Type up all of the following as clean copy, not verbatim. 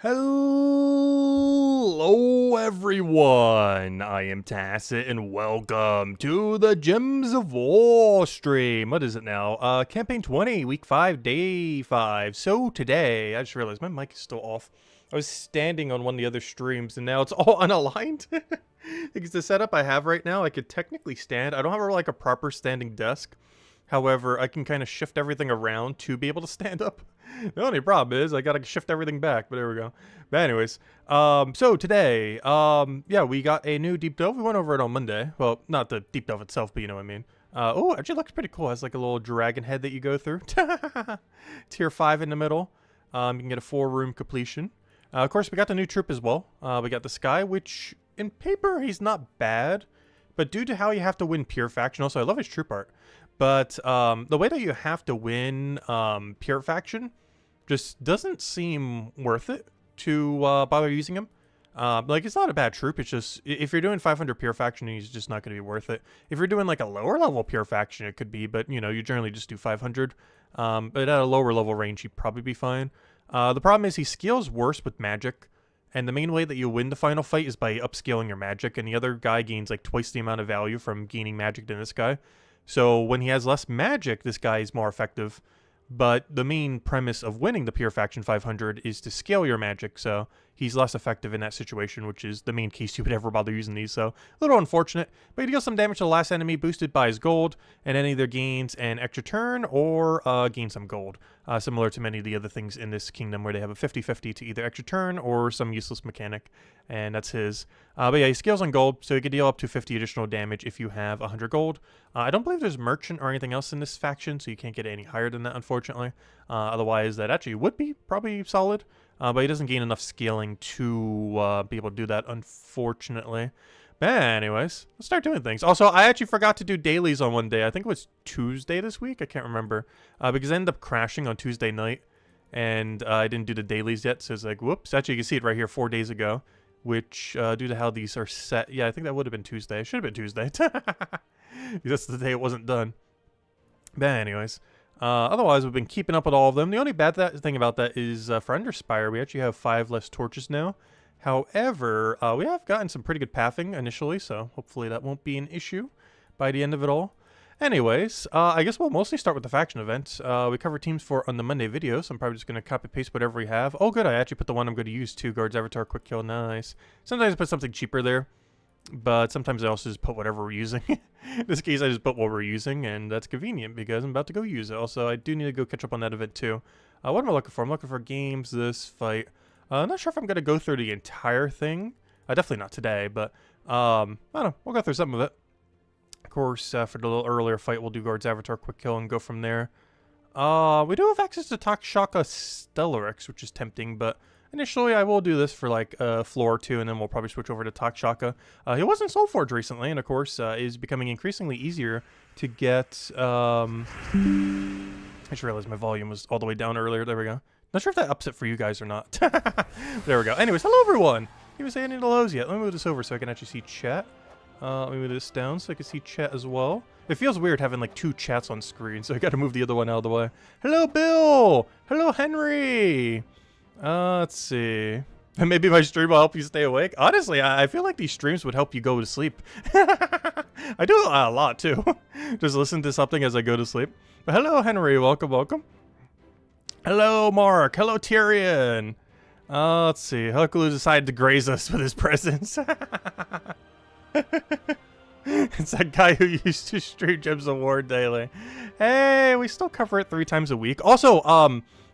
Hello everyone, I am Tacit and welcome to the Gems of War stream. What is it now? Campaign 20, week 5, day 5. So today, I just realized my mic is still off. I was standing on one of the other streams and now it's all unaligned. Because the setup I have right now, I could technically stand. I don't have like a proper standing desk. However, I can kind of shift everything around to be able to stand up. The only problem is I gotta shift everything back, but there we go. But anyways, so today, yeah, we got a new deep delve. We went over it on Monday. Well, not the deep delve itself, but you know what I mean. Oh, actually looks pretty cool. It has like a little dragon head that you go through. Tier 5 in the middle. You can get a 4-room completion. Of course, we got the new troop as well. We got the Sky, which in paper, he's not bad. But due to how you have to win pure faction, also I love his troop art. But the way that you have to win pure faction just doesn't seem worth it to bother using him. Like, it's not a bad troop. It's just, if you're doing 500 pure faction, he's just not going to be worth it. If you're doing like a lower level pure faction, it could be, but you know, you generally just do 500. But at a lower level range, he'd probably be fine. The problem is he scales worse with magic. And the main way that you win the final fight is by upscaling your magic. And the other guy gains like twice the amount of value from gaining magic than this guy. So when he has less magic, this guy is more effective. But the main premise of winning the Pure Faction 500 is to scale your magic, so he's less effective in that situation, which is the main case you would ever bother using these, so a little unfortunate. But he deals some damage to the last enemy, boosted by his gold, and then either gains an extra turn or gains some gold. Similar to many of the other things in this kingdom where they have a 50-50 to either extra turn or some useless mechanic, and that's his. But yeah, he scales on gold, so he can deal up to 50 additional damage if you have 100 gold. I don't believe there's merchant or anything else in this faction, so you can't get any higher than that, unfortunately. Otherwise, that actually would be probably solid, but he doesn't gain enough scaling to be able to do that, unfortunately. But anyways, let's start doing things. Also, I actually forgot to do dailies on one day. I think it was Tuesday this week. I can't remember. Because I ended up crashing on Tuesday night. And I didn't do the dailies yet. So it's like, whoops. Actually, you can see it right here 4 days ago. Which, due to how these are set. Yeah, I think that would have been Tuesday. It should have been Tuesday. That's the day it wasn't done. But anyways. Otherwise, we've been keeping up with all of them. The only bad thing about that is for Underspire, we actually have 5 less torches now. However, we have gotten some pretty good pathing initially, so hopefully that won't be an issue by the end of it all. Anyways, I guess we'll mostly start with the faction event. We cover teams on the Monday video, so I'm probably just going to copy-paste whatever we have. Oh, good, I actually put the one I'm going to use too, Guards Avatar Quick Kill, nice. Sometimes I put something cheaper there, but sometimes I also just put whatever we're using. In this case, I just put what we're using, and that's convenient because I'm about to go use it. Also, I do need to go catch up on that event too. What am I looking for? I'm looking for games, this fight. I'm not sure if I'm going to go through the entire thing. Definitely not today, but I don't know. We'll go through some of it. Of course, for the little earlier fight, we'll do Guards Avatar Quick Kill and go from there. We do have access to Takshaka Stellarix, which is tempting, but initially I will do this for like a floor or two, and then we'll probably switch over to Takshaka. He was in Soulforge recently, and of course is becoming increasingly easier to get. I just realized my volume was all the way down earlier. There we go. Not sure if that ups it for you guys or not. There we go. Anyways, hello everyone. You haven't said any hellos yet. Let me move this over so I can actually see chat. Let me move this down so I can see chat as well. It feels weird having like 2 chats on screen, so I got to move the other one out of the way. Hello, Bill. Hello, Henry. Let's see. Maybe my stream will help you stay awake. Honestly, I feel like these streams would help you go to sleep. I do a lot too. Just listen to something as I go to sleep. But hello, Henry. Welcome, welcome. Hello, Mark. Hello, Tyrion. Let's see. Hucklew decided to graze us with his presence. It's that guy who used to stream Gems of War daily. Hey, we still cover it 3 times a week. Also,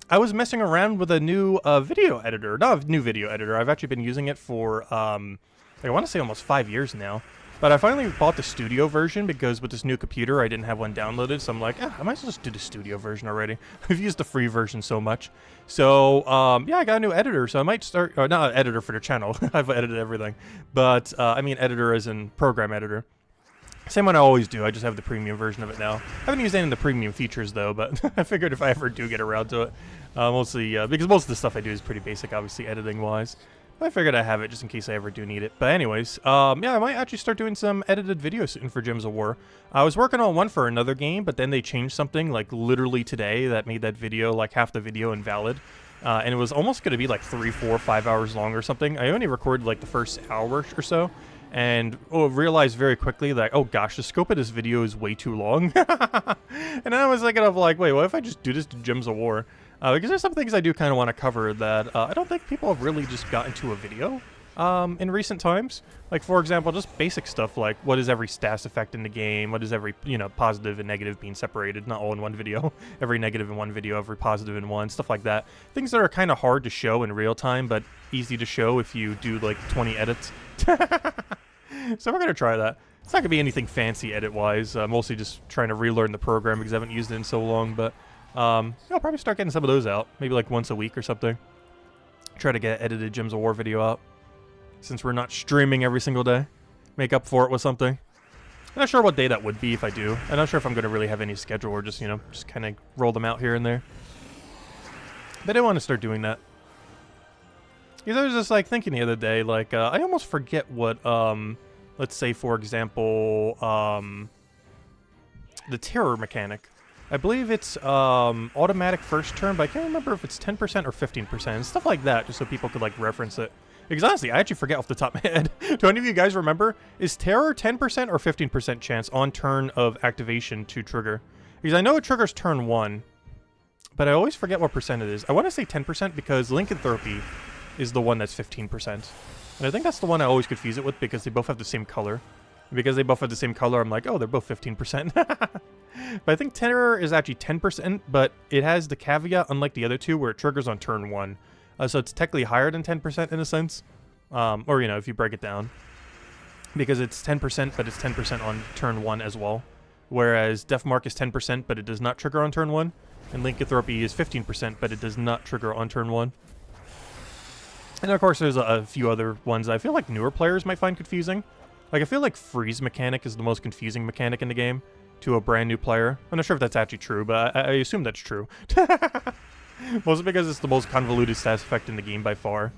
I was messing around with a new video editor. Not a new video editor. I've actually been using it for, I want to say almost 5 years now. But I finally bought the studio version because with this new computer, I didn't have one downloaded. So I'm like, I might as well just do the studio version already. I've used the free version so much. So, yeah, I got a new editor. So I might start, or not an editor for the channel. I've edited everything. But, I mean editor as in program editor. Same one I always do. I just have the premium version of it now. I haven't used any of the premium features, though. But I figured if I ever do get around to it, mostly, because most of the stuff I do is pretty basic, obviously, editing-wise. I figured I'd have it just in case I ever do need it. But anyways, yeah, I might actually start doing some edited videos soon for Gems of War. I was working on one for another game, but then they changed something like literally today that made that video, like half the video, invalid. and it was almost going to be like 3, 4, 5 hours long or something. I only recorded like the first hour or so, and realized very quickly that, oh gosh, the scope of this video is way too long. And I was thinking of like, wait, what if I just do this to Gems of War? Because there's some things I do kind of want to cover that I don't think people have really just gotten to a video in recent times. Like, for example, just basic stuff like what is every stats effect in the game, what is every, you know, positive and negative being separated, not all in one video, every negative in one video, every positive in one, stuff like that. Things that are kind of hard to show in real time, but easy to show if you do like 20 edits. So we're going to try that. It's not going to be anything fancy edit-wise, mostly just trying to relearn the program because I haven't used it in so long, but I'll probably start getting some of those out, maybe like once a week or something. Try to get edited Gems of War video out, since we're not streaming every single day. Make up for it with something. I'm not sure what day that would be if I do. I'm not sure if I'm going to really have any schedule or just, you know, just kind of roll them out here and there. But I want to start doing that. Because I was just like thinking the other day, like, I almost forget what, let's say, for example, the terror mechanic. I believe it's automatic first turn, but I can't remember if it's 10% or 15%. Stuff like that, just so people could, like, reference it. Because honestly, I actually forget off the top of my head. Do any of you guys remember? Is terror 10% or 15% chance on turn of activation to trigger? Because I know it triggers turn 1, but I always forget what percent it is. I want to say 10% because lycanthropy is the one that's 15%. And I think that's the one I always confuse it with because they both have the same color. Because they both have the same color, I'm like, oh, they're both 15%. But I think terror is actually 10%, but it has the caveat, unlike the other two, where it triggers on turn 1. So it's technically higher than 10% in a sense. Or, you know, if you break it down. Because it's 10%, but it's 10% on turn 1 as well. Whereas Deathmark is 10%, but it does not trigger on turn 1. And lycanthropy is 15%, but it does not trigger on turn 1. And of course, there's a few other ones I feel like newer players might find confusing. Like, I feel like freeze mechanic is the most confusing mechanic in the game to a brand new player. I'm not sure if that's actually true, but I assume that's true. Mostly because it's the most convoluted stats effect in the game by far.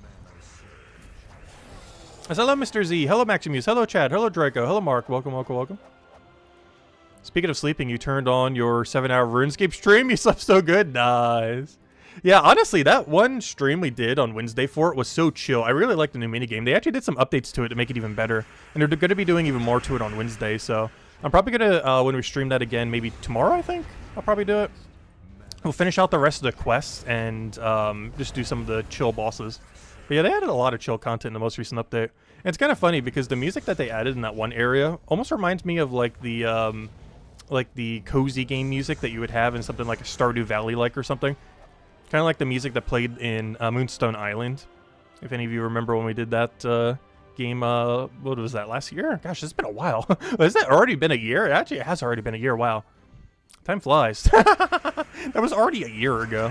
So, hello, Mr. Z. Hello, Maximus. Hello, Chad. Hello, Draco. Hello, Mark. Welcome, welcome, welcome. Speaking of sleeping, you turned on your 7-hour RuneScape stream. You slept so good. Nice. Yeah, honestly, that one stream we did on Wednesday for it was so chill. I really liked the new minigame. They actually did some updates to it to make it even better. And they're going to be doing even more to it on Wednesday. So I'm probably going to, when we stream that again, maybe tomorrow, I think. I'll probably do it. We'll finish out the rest of the quests and just do some of the chill bosses. But yeah, they added a lot of chill content in the most recent update. And it's kind of funny because the music that they added in that one area almost reminds me of like the cozy game music that you would have in something like a Stardew Valley-like or something. Kind of like the music that played in Moonstone Island. If any of you remember when we did that game, what was that, last year? Gosh, it's been a while. Has that already been a year? Actually, it has already been a year. Wow. Time flies. That was already a year ago.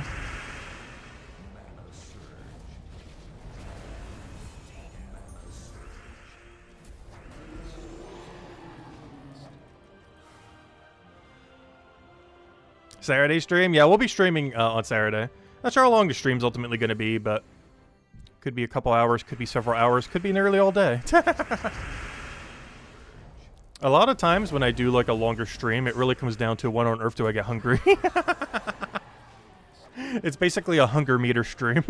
Saturday stream? Yeah, we'll be streaming on Saturday. Not sure how long the stream's ultimately going to be, but could be a couple hours, could be several hours, could be nearly all day. A lot of times when I do like a longer stream, it really comes down to when on earth do I get hungry. It's basically a hunger meter stream.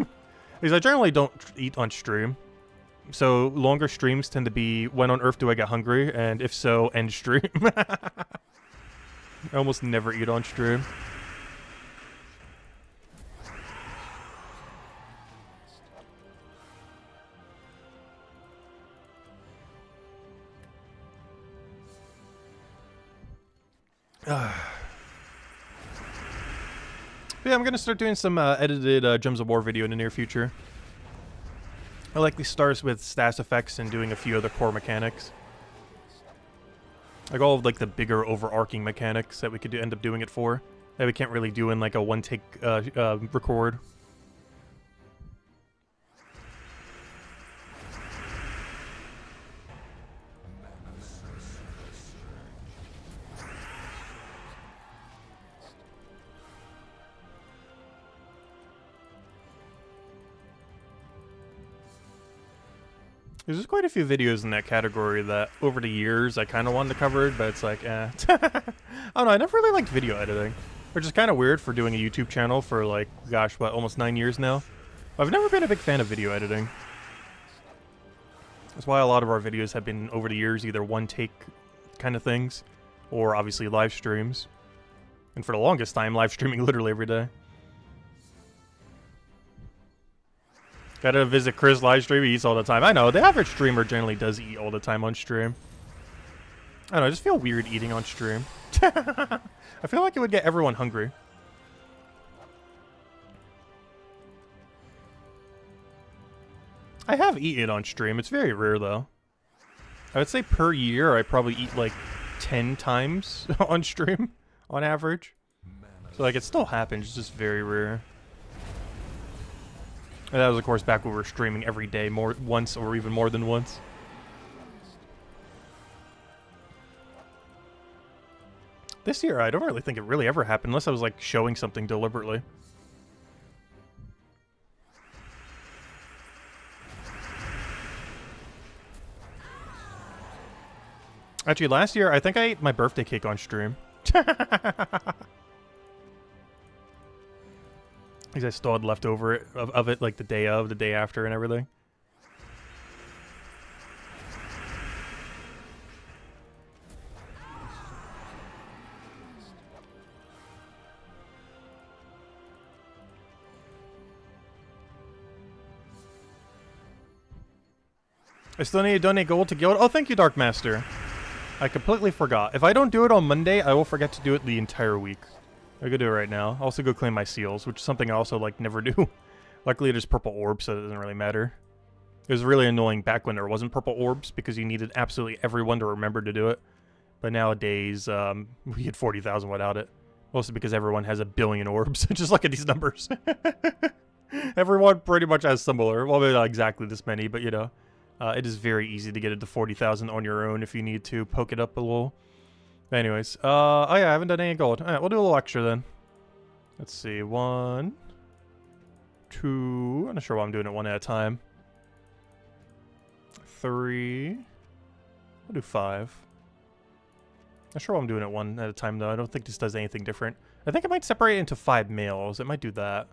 Because I generally don't eat on stream. So longer streams tend to be when on earth do I get hungry, and if so, end stream. I almost never eat on stream. Yeah, I'm going to start doing some edited Gems of War video in the near future. I likely start with stats effects and doing a few other core mechanics. Like all of like the bigger overarching mechanics that we could end up doing it for. That we can't really do in like a one-take record. There's quite a few videos in that category that, over the years, I kind of wanted to cover, but it's like, eh. I don't know, I never really liked video editing. Which is kind of weird for doing a YouTube channel for like, gosh, what, almost 9 years now? I've never been a big fan of video editing. That's why a lot of our videos have been, over the years, either one-take kind of things, or obviously live streams. And for the longest time, live streaming literally every day. Gotta visit Chris live stream, he eats all the time. I know, the average streamer generally does eat all the time on stream. I don't know, I just feel weird eating on stream. I feel like it would get everyone hungry. I have eaten on stream. It's very rare, though. I would say per year, I probably eat like 10 times on stream, on average. So, like, it still happens. It's just very rare. And that was, of course, back when we were streaming every day, once or even more than once. This year, I don't really think it really ever happened, unless I was, like, showing something deliberately. Actually, last year, I think I ate my birthday cake on stream. Because I still had leftover of it, like, the day after, and everything. I still need to donate gold to Guild. Oh, thank you, Dark Master. I completely forgot. If I don't do it on Monday, I will forget to do it the entire week. I go do it right now. I'll also go claim my seals, which is something I also, like, never do. Luckily, there's purple orbs, so it doesn't really matter. It was really annoying back when there wasn't purple orbs, because you needed absolutely everyone to remember to do it. But nowadays, we get 40,000 without it. Mostly because everyone has a billion orbs. Just look at these numbers. Everyone pretty much has similar. Well, maybe not exactly this many, but, you know. It is very easy to get it to 40,000 on your own if you need to poke it up a little. But anyways, oh yeah, I haven't done any gold. Alright, we'll do a little extra then. Let's see, 1, 2, I'm not sure why I'm doing it one at a time. 3, I'll do 5. Not sure why I'm doing it one at a time though. I don't think this does anything different. I think I might separate it into 5 mails. It might do that.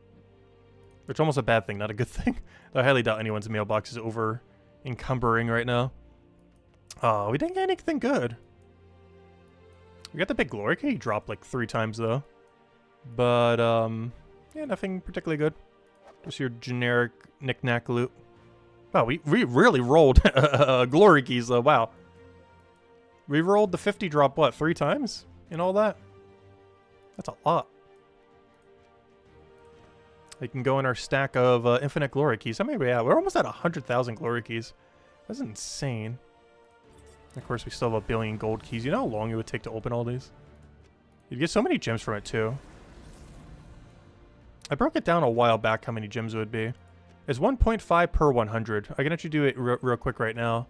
Which is almost a bad thing, not a good thing. I highly doubt anyone's mailbox is over encumbering right now. Oh, we didn't get anything good. We got the big glory key drop like 3 times though. But yeah, nothing particularly good. Just your generic knick-knack loot. Wow, we really rolled glory keys though. Wow. We rolled the 50 drop what, 3 times in all that? That's a lot. They can go in our stack of infinite glory keys. How many are we at? We're almost at 100,000 glory keys. That's insane. Of course, we still have a billion gold keys. You know how long it would take to open all these? You'd get so many gems from it, too. I broke it down a while back how many gems it would be. It's 1.5 per 100. I can actually do it real quick right now.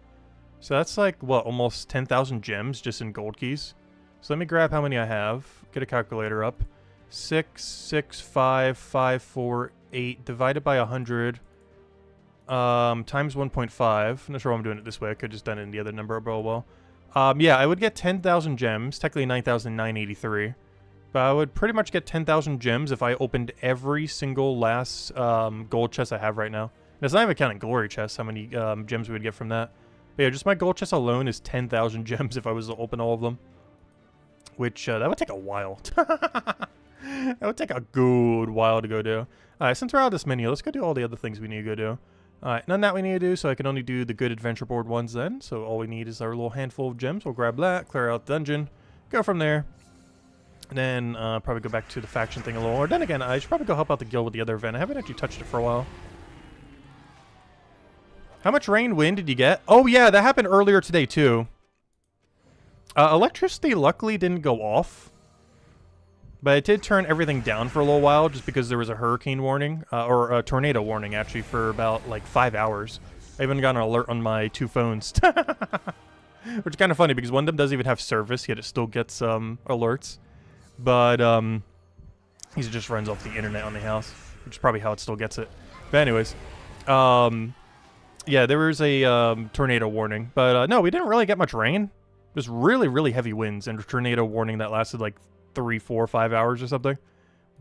So that's like, what, almost 10,000 gems just in gold keys? So let me grab how many I have. Get a calculator up. 6, 6, 5, 5, 4, 8 divided by 100 times 1.5. I'm not sure why I'm doing it this way. I could have just done it in the other number, but well. Yeah, I would get 10,000 gems. Technically 9,983. But I would pretty much get 10,000 gems if I opened every single last gold chest I have right now. And it's not even counting glory chests, how many gems we would get from that. But yeah, just my gold chest alone is 10,000 gems if I was to open all of them. Which, that would take a while. That would take a good while to go do. Alright, since we're out of this menu, let's go do all the other things we need to go do. Alright, none of that we need to do, so I can only do the good adventure board ones then. So all we need is our little handful of gems. We'll grab that, clear out the dungeon, go from there. And then probably go back to the faction thing a little. Or then again, I should probably go help out the guild with the other event. I haven't actually touched it for a while. How much rain wind did you get? Oh yeah, that happened earlier today too. Electricity luckily didn't go off. But it did turn everything down for a little while just because there was a hurricane warning, or a tornado warning actually for about like 5 hours. I even got an alert on my 2 phones. Which is kind of funny because one of them doesn't even have service, yet it still gets alerts. But he just runs off the internet on the house, which is probably how it still gets it. But anyways, yeah, there was a tornado warning. But no, we didn't really get much rain. It was really, really heavy winds and a tornado warning that lasted like 3, 4, 5 hours or something.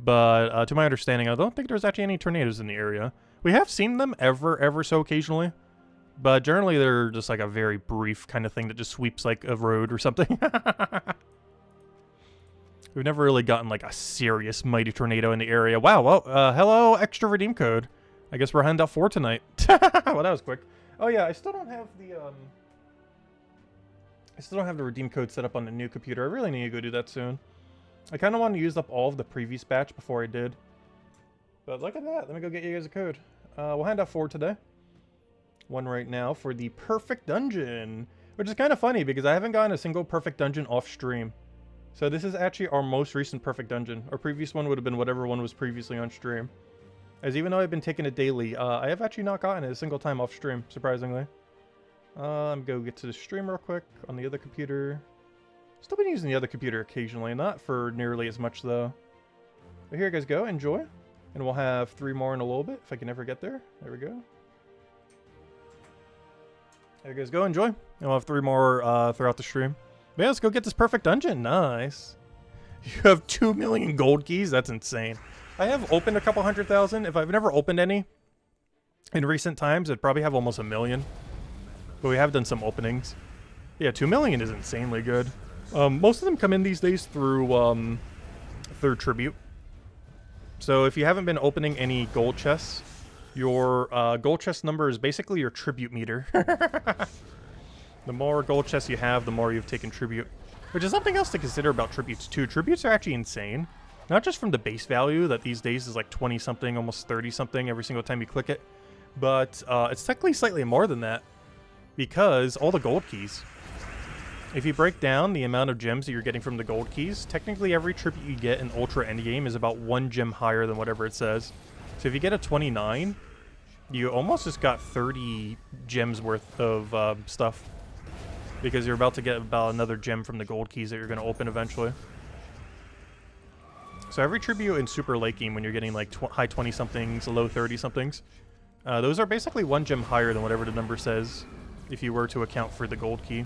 But to my understanding, I don't think there's actually any tornadoes in the area. We have seen them ever so occasionally. But generally, they're just like a very brief kind of thing that just sweeps like a road or something. We've never really gotten like a serious mighty tornado in the area. Wow, well, hello, extra redeem code. I guess we're handing out 4 tonight. Well, that was quick. Oh yeah, I still don't have the redeem code set up on the new computer. I really need to go do that soon. I kind of wanted to use up all of the previous batch before I did. But look at that. Let me go get you guys a code. We'll hand out 4 today. 1 right now for the perfect dungeon, which is kind of funny because I haven't gotten a single perfect dungeon off stream. So this is actually our most recent perfect dungeon. Our previous one would have been whatever one was previously on stream. As even though I've been taking it daily, I have actually not gotten it a single time off stream, surprisingly. I'm go get to the stream real quick on the other computer. Still been using the other computer occasionally, not for nearly as much though. But here you guys go, enjoy. And we'll have 3 more in a little bit, if I can ever get there. There we go. There you guys go, enjoy. And we'll have 3 more throughout the stream. But yeah, let's go get this perfect dungeon. Nice. You have 2 million gold keys? That's insane. I have opened a couple 100,000. If I've never opened any in recent times, I'd probably have almost 1 million. But we have done some openings. Yeah, 2 million is insanely good. Most of them come in these days through tribute. So if you haven't been opening any gold chests, your gold chest number is basically your tribute meter. The more gold chests you have, the more you've taken tribute. Which is something else to consider about tributes too. Tributes are actually insane. Not just from the base value that these days is like 20 something, almost 30 something every single time you click it. But it's technically slightly more than that. Because all the gold keys. If you break down the amount of gems that you're getting from the gold keys, technically every tribute you get in Ultra Endgame is about 1 gem higher than whatever it says. So if you get a 29, you almost just got 30 gems worth of stuff. Because you're about to get about another gem from the gold keys that you're going to open eventually. So every tribute in Super Late Game, when you're getting like high 20-somethings, low 30-somethings, those are basically 1 gem higher than whatever the number says, if you were to account for the gold key.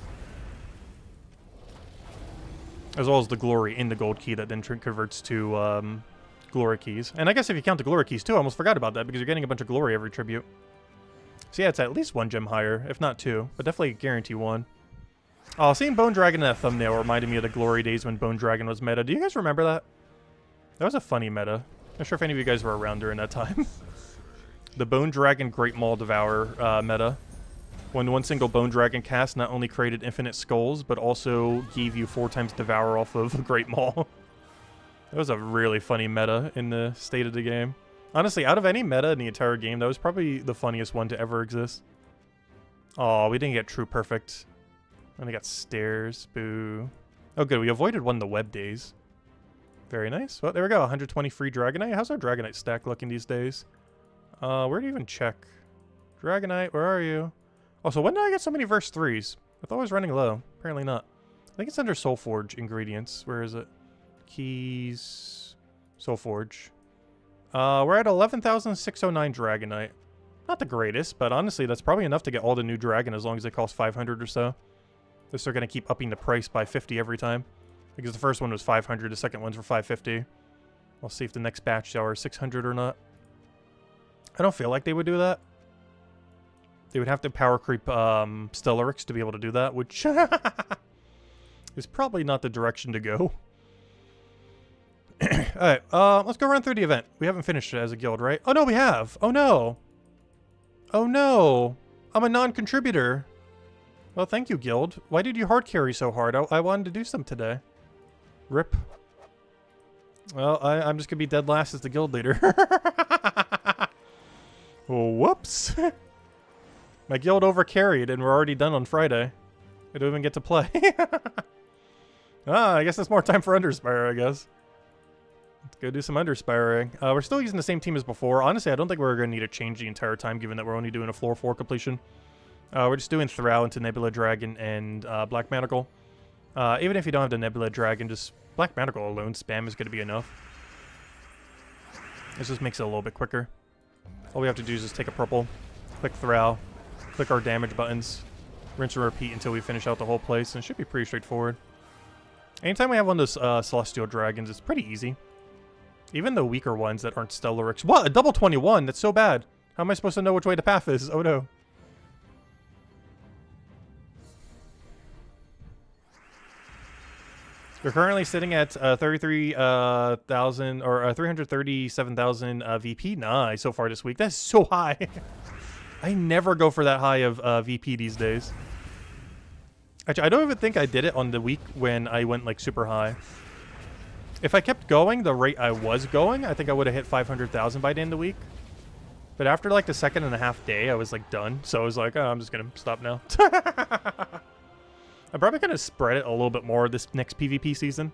As well as the glory in the gold key that then converts to glory keys. And I guess if you count the glory keys too, I almost forgot about that because you're getting a bunch of glory every tribute. So yeah, it's at least 1 gem higher, if not 2, but definitely guarantee 1. Oh, seeing Bone Dragon in that thumbnail reminded me of the glory days when Bone Dragon was meta. Do you guys remember that? That was a funny meta. Not sure if any of you guys were around during that time. The Bone Dragon Great Maul Devour meta. When 1 single Bone Dragon cast not only created infinite skulls, but also gave you 4 times Devour off of Great Maul. That was a really funny meta in the state of the game. Honestly, out of any meta in the entire game, that was probably the funniest one to ever exist. Oh, we didn't get true perfect. And I got stairs. Boo. Oh, good. We avoided one of the web days. Very nice. Well, there we go. 120 free Dragonite. How's our Dragonite stack looking these days? Where do you even check? Dragonite, where are you? Oh, so when did I get so many verse 3s? I thought I was running low. Apparently not. I think it's under Soulforge ingredients. Where is it? Keys. Soulforge. We're at 11,609 Dragonite. Not the greatest, but honestly, that's probably enough to get all the new Dragon as long as they cost 500 or so. They're going to keep upping the price by 50 every time. Because the first one was 500, the second one's for 550. I'll see if the next batch are 600 or not. I don't feel like they would do that. They would have to power creep Stellaryx to be able to do that, which is probably not the direction to go. Alright, let's go run through the event. We haven't finished it as a guild, right? Oh no, we have! Oh no! Oh no! I'm a non-contributor. Well, thank you, guild. Why did you hard carry so hard? I wanted to do some today. Rip. Well, I'm just gonna be dead last as the guild leader. Whoops. My guild overcarried and we're already done on Friday. I don't even get to play. I guess it's more time for Underspire, I guess. Let's go do some Underspiring. We're still using the same team as before. Honestly, I don't think we're going to need to change the entire time, given that we're only doing a floor 4 completion. We're just doing Thrall into Nebula Dragon and Black Manacle. Even if you don't have the Nebula Dragon, just Black Manacle alone spam is going to be enough. This just makes it a little bit quicker. All we have to do is just take a purple, click Thrall, click our damage buttons, rinse and repeat until we finish out the whole place, and it should be pretty straightforward. Anytime we have one of those Celestial Dragons, it's pretty easy. Even the weaker ones that aren't Stellarix. What? A double 21? That's so bad. How am I supposed to know which way the path is? Oh no. We're currently sitting at 33,000 or 337,000 VP. Nice so far this week. That's so high. I never go for that high of VP these days. Actually, I don't even think I did it on the week when I went like super high. If I kept going the rate I was going, I think I would have hit 500,000 by the end of the week. But after like the second and a half day, I was like done. So I was like, oh, I'm just going to stop now. I'm probably going to spread it a little bit more this next PvP season.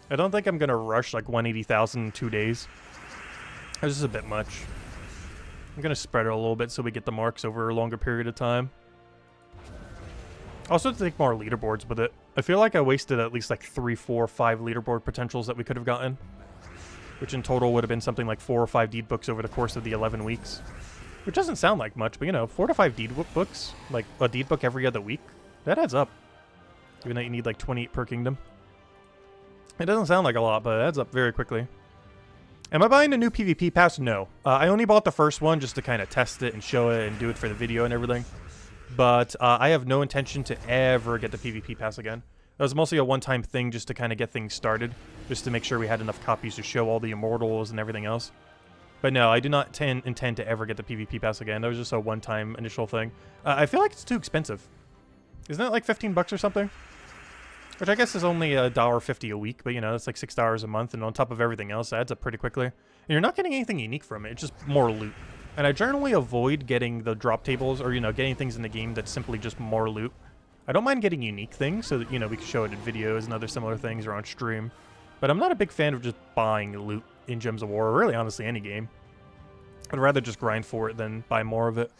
I don't think I'm going to rush like 180,000 in 2 days. This is a bit much. I'm going to spread it a little bit so we get the marks over a longer period of time. Also to take more leaderboards with it. I feel like I wasted at least like 3, 4, 5 leaderboard potentials that we could have gotten. Which in total would have been something like 4 or 5 deed books over the course of the 11 weeks. Which doesn't sound like much, but you know, 4 to 5 deed books, like a deed book every other week, that adds up. Even though you need like 28 per kingdom. It doesn't sound like a lot, but it adds up very quickly. Am I buying a new PvP pass? No. I only bought the first one just to kind of test it and show it and do it for the video and everything. But I have no intention to ever get the PvP pass again. That was mostly a one-time thing just to kind of get things started. Just to make sure we had enough copies to show all the immortals and everything else. But no, I do not intend to ever get the PvP pass again. That was just a one-time initial thing. I feel like it's too expensive. Isn't it like 15 bucks or something? Which I guess is only $1.50 a week, but you know, that's like $6 a month, and on top of everything else, it adds up pretty quickly. And you're not getting anything unique from it, it's just more loot. And I generally avoid getting the drop tables, or, you know, getting things in the game that's simply just more loot. I don't mind getting unique things, so that, you know, we can show it in videos and other similar things or on stream. But I'm not a big fan of just buying loot in Gems of War, or really, honestly, any game. I'd rather just grind for it than buy more of it.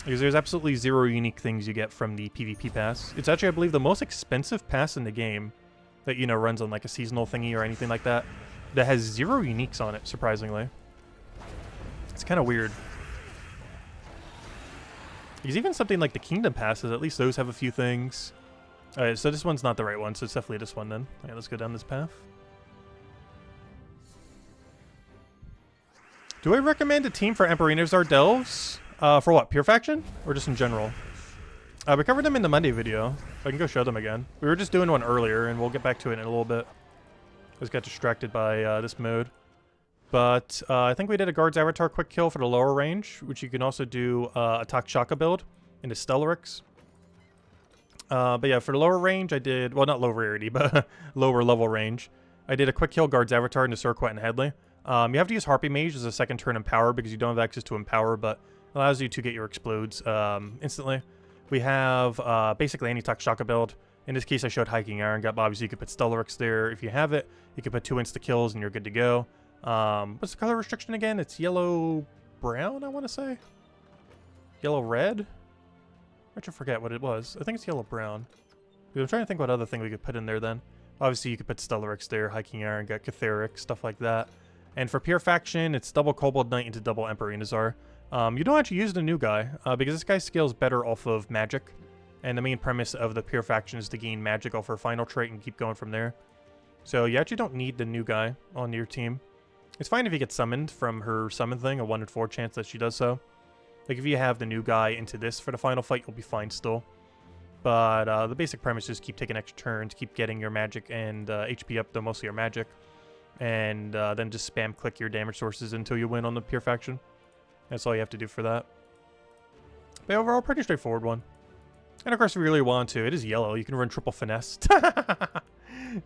Because there's absolutely 0 unique things you get from the PvP pass. It's actually, I believe, the most expensive pass in the game that, you know, runs on like a seasonal thingy or anything like that. That has 0 uniques on it, surprisingly. It's kind of weird. Because even something like the Kingdom passes, at least those have a few things. Alright, so this one's not the right one, so it's definitely this one then. Alright, let's go down this path. Do I recommend a team for Emperinazar Delves? For what? Pure Faction? Or just in general? We covered them in the Monday video. I can go show them again. We were just doing one earlier, and we'll get back to it in a little bit. I just got distracted by this mode. But I think we did a Guard's Avatar quick kill for the lower range, which you can also do a Takshaka build into Stellarix. But yeah, for the lower range, I did... Well, not low rarity, but lower level range. I did a quick kill Guard's Avatar into Surquet and Headley. You have to use Harpy Mage as a second turn Empower because you don't have access to Empower, but allows you to get your explodes instantly. We have basically any Takshaka build. In this case, I showed Hiking Iron Gut, but obviously you could put Stellarix there if you have it. You could put 2 insta-kills and you're good to go. What's the color restriction again? It's yellow-brown, I want to say? Yellow-red? I should forget what it was. I think it's yellow-brown. I'm trying to think what other thing we could put in there then. Obviously, you could put Stellarix there, Hiking Iron Gut, Catheric, stuff like that. And for Pure Faction, it's double Kobold Knight into double Emperinazar. You don't actually use the new guy, because this guy scales better off of magic. And the main premise of the Pure Faction is to gain magic off her final trait and keep going from there. So you actually don't need the new guy on your team. It's fine if he gets summoned from her summon thing, a 1 in 4 chance that she does so. Like if you have the new guy into this for the final fight, you'll be fine still. But the basic premise is keep taking extra turns, keep getting your magic and HP up, though mostly your magic. And then just spam click your damage sources until you win on the Pure Faction. That's all you have to do for that. But overall, pretty straightforward one. And of course, if you really want to, it is yellow. You can run triple finesse.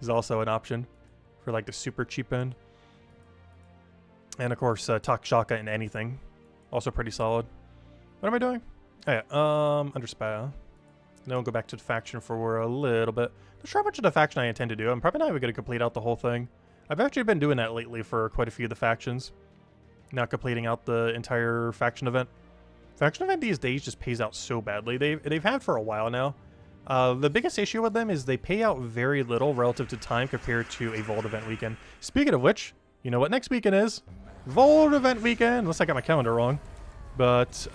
Is also an option for like the super cheap end. And of course, Takshaka in anything. Also pretty solid. What am I doing? Oh yeah, under Spy. Then we'll go back to the faction for a little bit. Not sure how much of the faction I intend to do. I'm probably not even going to complete out the whole thing. I've actually been doing that lately for quite a few of the factions. Not completing out the entire faction event. Faction event these days just pays out so badly. They've had for a while now. The biggest issue with them is they pay out very little relative to time compared to a Vault event weekend. Speaking of which, you know what next weekend is? Vault event weekend! Unless I got my calendar wrong. But,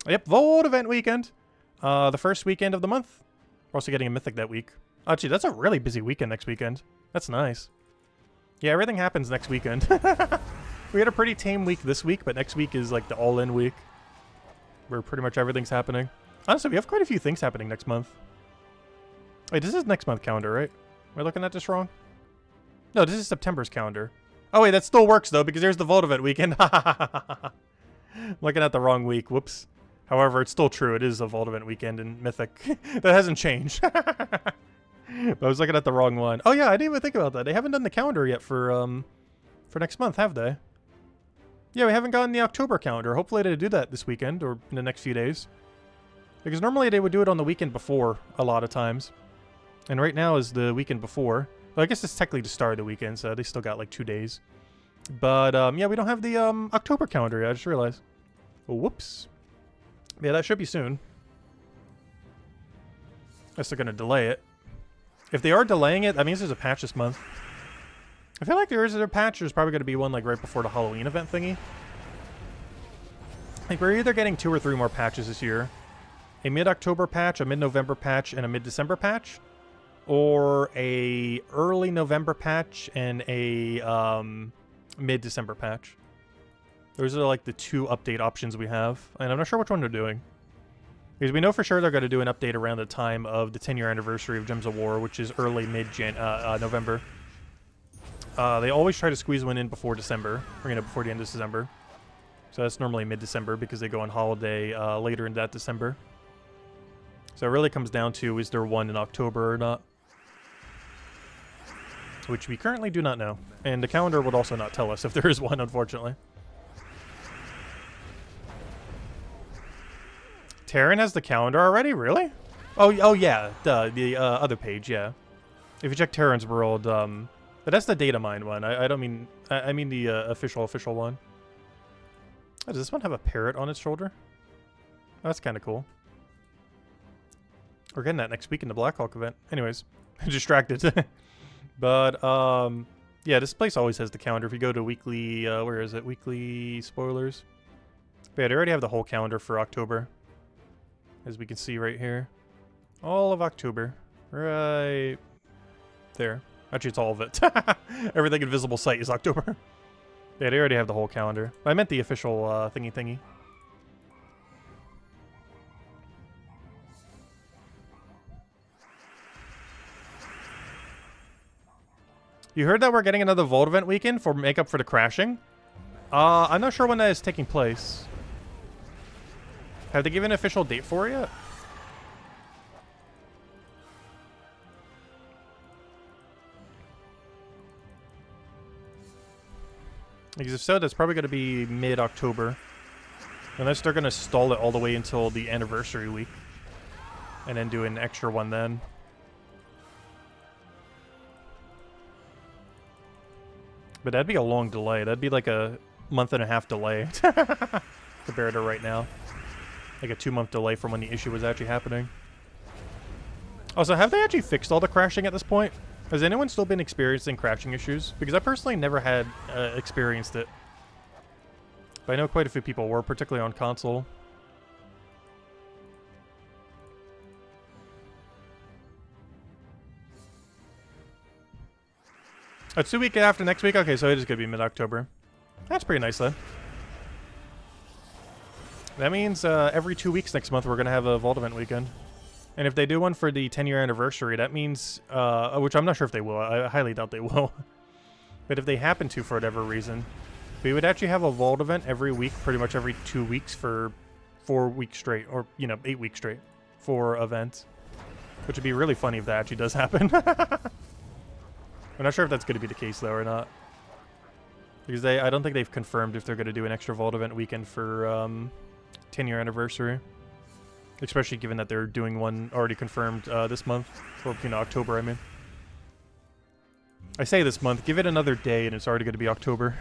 yep, Vault event weekend. The first weekend of the month. We're also getting a mythic that week. Actually, that's a really busy weekend next weekend. That's nice. Yeah, everything happens next weekend. We had a pretty tame week this week, but next week is like the all-in week, where pretty much everything's happening. Honestly, we have quite a few things happening next month. Wait, this is next month calendar, right? Am I looking at this wrong? No, this is September's calendar. Oh wait, that still works though, because there's the Vault event weekend. Looking at the wrong week. Whoops. However, it's still true. It is a Vault event weekend in Mythic. That hasn't changed. But I was looking at the wrong one. Oh yeah, I didn't even think about that. They haven't done the calendar yet for next month, have they? Yeah, we haven't gotten the October calendar. Hopefully they do that this weekend or in the next few days. Because normally they would do it on the weekend before a lot of times. And right now is the weekend before. Well, I guess it's technically the start of the weekend, so they still got like 2 days. But yeah, we don't have the October calendar yet, I just realized. Oh, whoops. Yeah, that should be soon. Unless they're going to delay it. If they are delaying it, that means there's a patch this month. I feel like there is a patch. There's probably going to be one like right before the Halloween event thingy. Like we're either getting 2 or 3 more patches this year. A mid-October patch, a mid-November patch, and a mid-December patch. Or a early November patch and a mid-December patch. Those are like the 2 update options we have. And I'm not sure which one they're doing. Because we know for sure they're going to do an update around the time of the 10-year anniversary of Gems of War, which is early mid-November. They always try to squeeze one in before December, or before the end of December. So that's normally mid-December because they go on holiday later in that December. So it really comes down to, is there one in October or not? Which we currently do not know. And the calendar would also not tell us if there is one, unfortunately. Terran has the calendar already? Really? Oh yeah, the other page, yeah. If you check Terran's World, but that's the data mine one. I don't mean... I mean the official one. Oh, does this one have a parrot on its shoulder? Oh, that's kind of cool. We're getting that next week in the Blackhawk event. Anyways, distracted. But, yeah, this place always has the calendar. If you go to weekly... where is it? Weekly spoilers. But yeah, they already have the whole calendar for October. As we can see right here. All of October. Right there. Actually, it's all of it. Everything in Visible Sight is October. Yeah, they already have the whole calendar. I meant the official thingy. You heard that we're getting another Vault event weekend for makeup for the crashing? I'm not sure when that is taking place. Have they given an official date for it yet? Because if so, that's probably going to be mid-October. Unless they're going to stall it all the way until the anniversary week. And then do an extra one then. But that'd be a long delay. That'd be like a month-and-a-half delay compared to right now. Like a 2-month delay from when the issue was actually happening. Also, have they actually fixed all the crashing at this point? Has anyone still been experiencing crashing issues? Because I personally never had experienced it. But I know quite a few people were, particularly on console. It's 2 weeks after next week? Okay, so it is going to be mid-October. That's pretty nice, though. That means every 2 weeks next month we're going to have a Vault event weekend. And if they do one for the 10-year anniversary, that means... which I'm not sure if they will. I highly doubt they will. But if they happen to, for whatever reason, we would actually have a Vault event every week, pretty much every 2 weeks for 4 weeks straight. Or, 8 weeks straight for events. Which would be really funny if that actually does happen. I'm not sure if that's going to be the case, though, or not. Because I don't think they've confirmed if they're going to do an extra Vault event weekend for 10-year anniversary. Especially given that they're doing one already confirmed this month. Or, October, I mean. I say this month. Give it another day and it's already going to be October.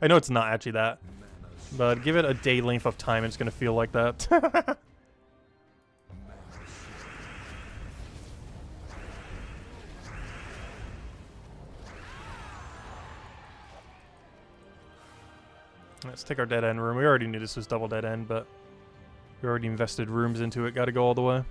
I know it's not actually that. But give it a day length of time and it's going to feel like that. Let's take our dead end room. We already knew this was double dead end, but We already invested rooms into it. Got to go all the way.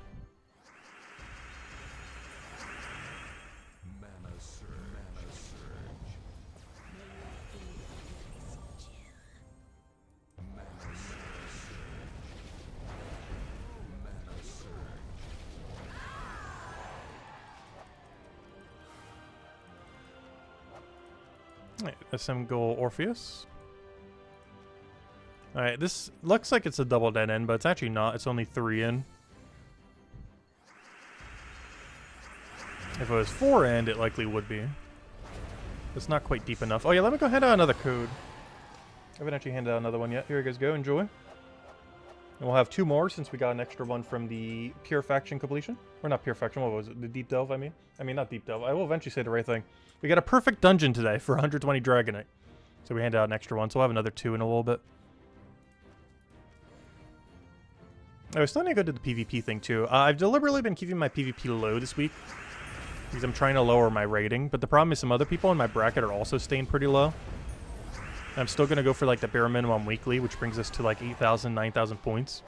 SM goal Orpheus. Alright, this looks like it's a double dead end, but it's actually not. It's only 3 in. If it was 4 end, it likely would be. It's not quite deep enough. Oh yeah, let me go hand out another code. I haven't actually handed out another one yet. Here you guys go, enjoy. And we'll have 2 more since we got an extra one from the Pure Faction completion. Or not Pure Faction, what was it? The Deep Delve, I mean? I mean, not Deep Delve. I will eventually say the right thing. We got a perfect dungeon today for 120 Dragonite. So we handed out an extra one, so we'll have another 2 in a little bit. I was still need to go to the PvP thing too. I've deliberately been keeping my PvP low this week because I'm trying to lower my rating. But the problem is some other people in my bracket are also staying pretty low. I'm still going to go for like the bare minimum weekly, which brings us to like 8,000, 9,000 points.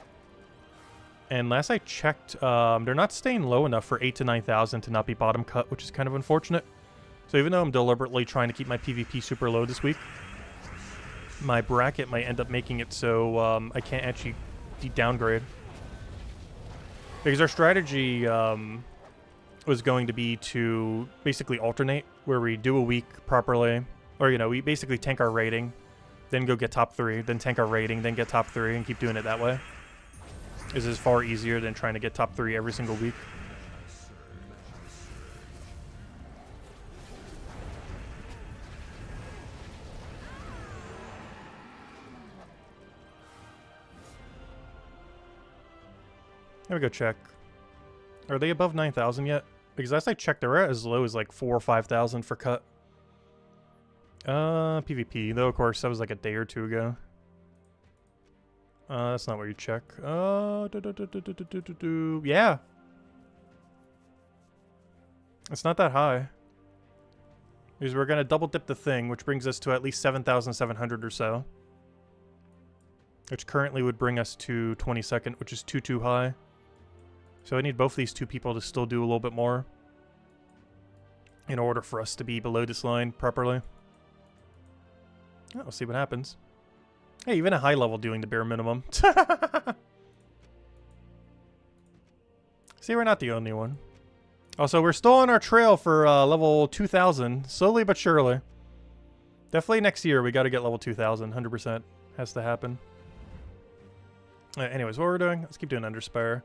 And last I checked, they're not staying low enough for 8 to 9,000 to not be bottom cut, which is kind of unfortunate. So even though I'm deliberately trying to keep my PvP super low this week, my bracket might end up making it so I can't actually downgrade. Because our strategy was going to be to basically alternate, where we do a week properly, or, you know, we basically tank our rating, then go get top 3, then tank our rating, then get top 3, and keep doing it that way. This is far easier than trying to get top 3 every single week. Let me go check. Are they above 9,000 yet? Because last I checked, they're at as low as like 4,000 or 5,000 for cut. PvP, though, of course, that was like a day or 2 ago. That's not where you check. Yeah. It's not that high. Because we're going to double dip the thing, which brings us to at least 7,700 or so. Which currently would bring us to 22nd, which is too high. So I need both these 2 people to still do a little bit more in order for us to be below this line properly. Oh, we'll see what happens. Hey, even a high level doing the bare minimum. See, we're not the only one. Also, we're still on our trail for level 2,000, slowly but surely. Definitely next year, we got to get level 2,000, 100%. Has to happen. Anyways, what we're doing, let's keep doing Underspire.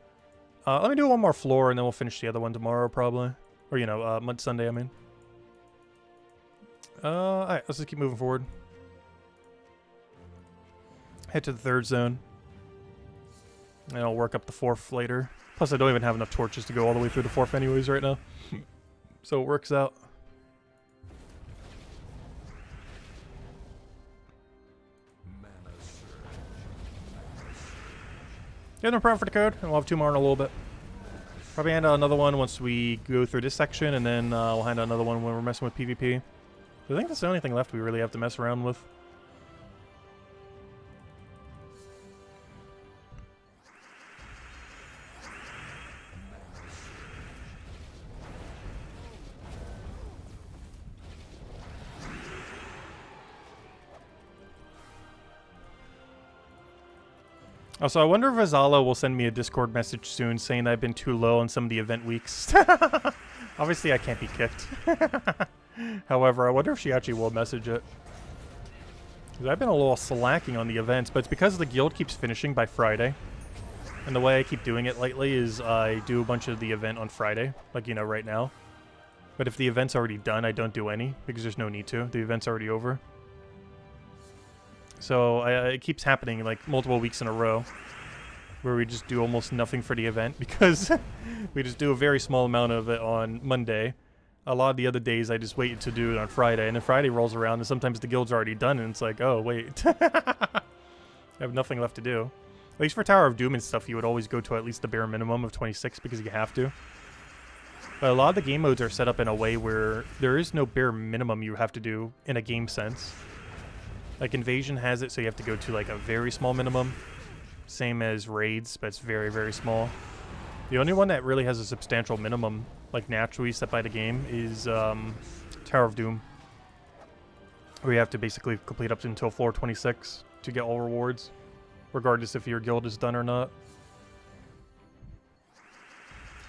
Let me do one more floor, and then we'll finish the other one tomorrow, probably. Or, you know, Sunday, I mean. Alright, let's just keep moving forward. Head to the 3rd zone. And I'll work up the 4th later. Plus, I don't even have enough torches to go all the way through the 4th anyways right now. So it works out. Yeah, no problem for the code, and we'll have 2 more in a little bit. Probably hand out another one once we go through this section, and then we'll hand out another one when we're messing with PvP. So I think that's the only thing left we really have to mess around with. Also, I wonder if Azala will send me a Discord message soon saying I've been too low on some of the event weeks. Obviously, I can't be kicked. However, I wonder if she actually will message it. Because I've been a little slacking on the events, but it's because the guild keeps finishing by Friday. And the way I keep doing it lately is I do a bunch of the event on Friday, like, you know, right now. But if the event's already done, I don't do any, because there's no need to. The event's already over. So it keeps happening like multiple weeks in a row where we just do almost nothing for the event because we just do a very small amount of it on Monday. A lot of the other days I just wait to do it on Friday, and then Friday rolls around and sometimes the guild's already done and it's like, oh wait, I have nothing left to do. At least for Tower of Doom and stuff, you would always go to at least the bare minimum of 26 because you have to. But a lot of the game modes are set up in a way where there is no bare minimum you have to do in a game sense. Like Invasion has it, so you have to go to like a very small minimum. same as raids, but it's very, very small. The only one that really has a substantial minimum, like naturally set by the game, is Tower of Doom. Where you have to basically complete up until floor 26 to get all rewards, regardless if your guild is done or not.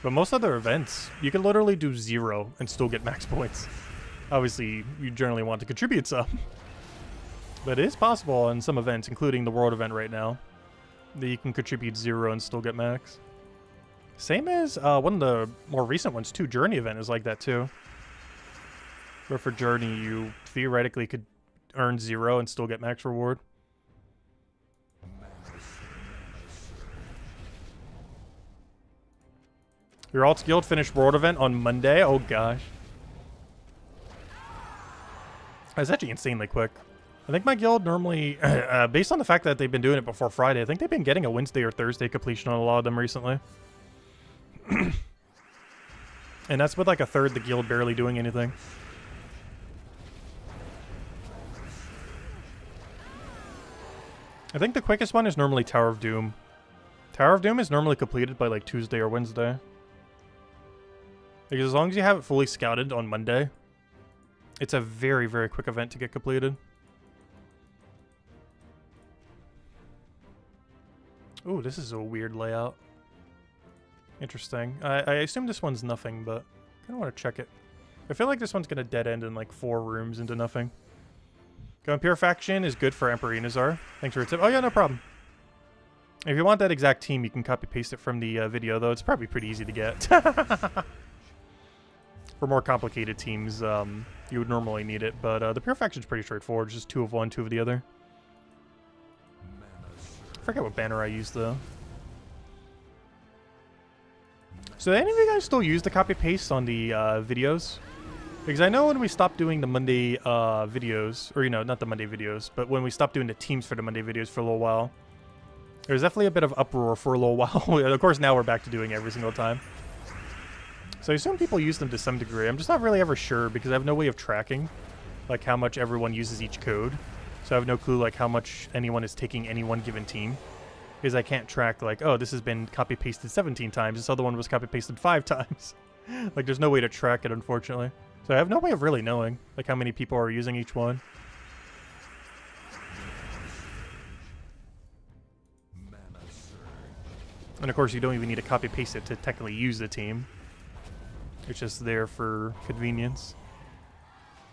But most other events, you can literally do 0 and still get max points. Obviously, you generally want to contribute some. But it is possible in some events, including the world event right now, that you can contribute 0 and still get max. Same as one of the more recent ones too, Journey event is like that too. Where for Journey, you theoretically could earn 0 and still get max reward. Your Alts Guild finished world event on Monday? Oh gosh. That's actually insanely quick. I think my guild normally, based on the fact that they've been doing it before Friday, I think they've been getting a Wednesday or Thursday completion on a lot of them recently. And that's with like a third the guild barely doing anything. I think the quickest one is normally Tower of Doom. Tower of Doom is normally completed by like Tuesday or Wednesday. Because as long as you have it fully scouted on Monday, it's a very, very quick event to get completed. Ooh, this is a weird layout. Interesting. I assume this one's nothing, but I kind of want to check it. I feel like this one's going to dead end in like 4 rooms into nothing. Going Purifaction is good for Emperinazar. Thanks for your tip. Oh yeah, no problem. If you want that exact team, you can copy paste it from the video, though. It's probably pretty easy to get. For more complicated teams, you would normally need it, but the Purifaction's pretty straightforward. Just 2 of one, 2 of the other. I forget what banner I used, though. So any of you guys still use the copy paste on the videos? Because I know when we stopped doing the Monday videos, or not the Monday videos, but when we stopped doing the teams for the Monday videos for a little while, there was definitely a bit of uproar for a little while. Of course, now we're back to doing it every single time. So I assume people use them to some degree. I'm just not really ever sure because I have no way of tracking like how much everyone uses each code. So I have no clue like how much anyone is taking any one given team. Because I can't track like, oh, this has been copy pasted 17 times. This other one was copy pasted 5 times. Like there's no way to track it, unfortunately. So I have no way of really knowing like how many people are using each one. And of course you don't even need to copy paste it to technically use the team. It's just there for convenience.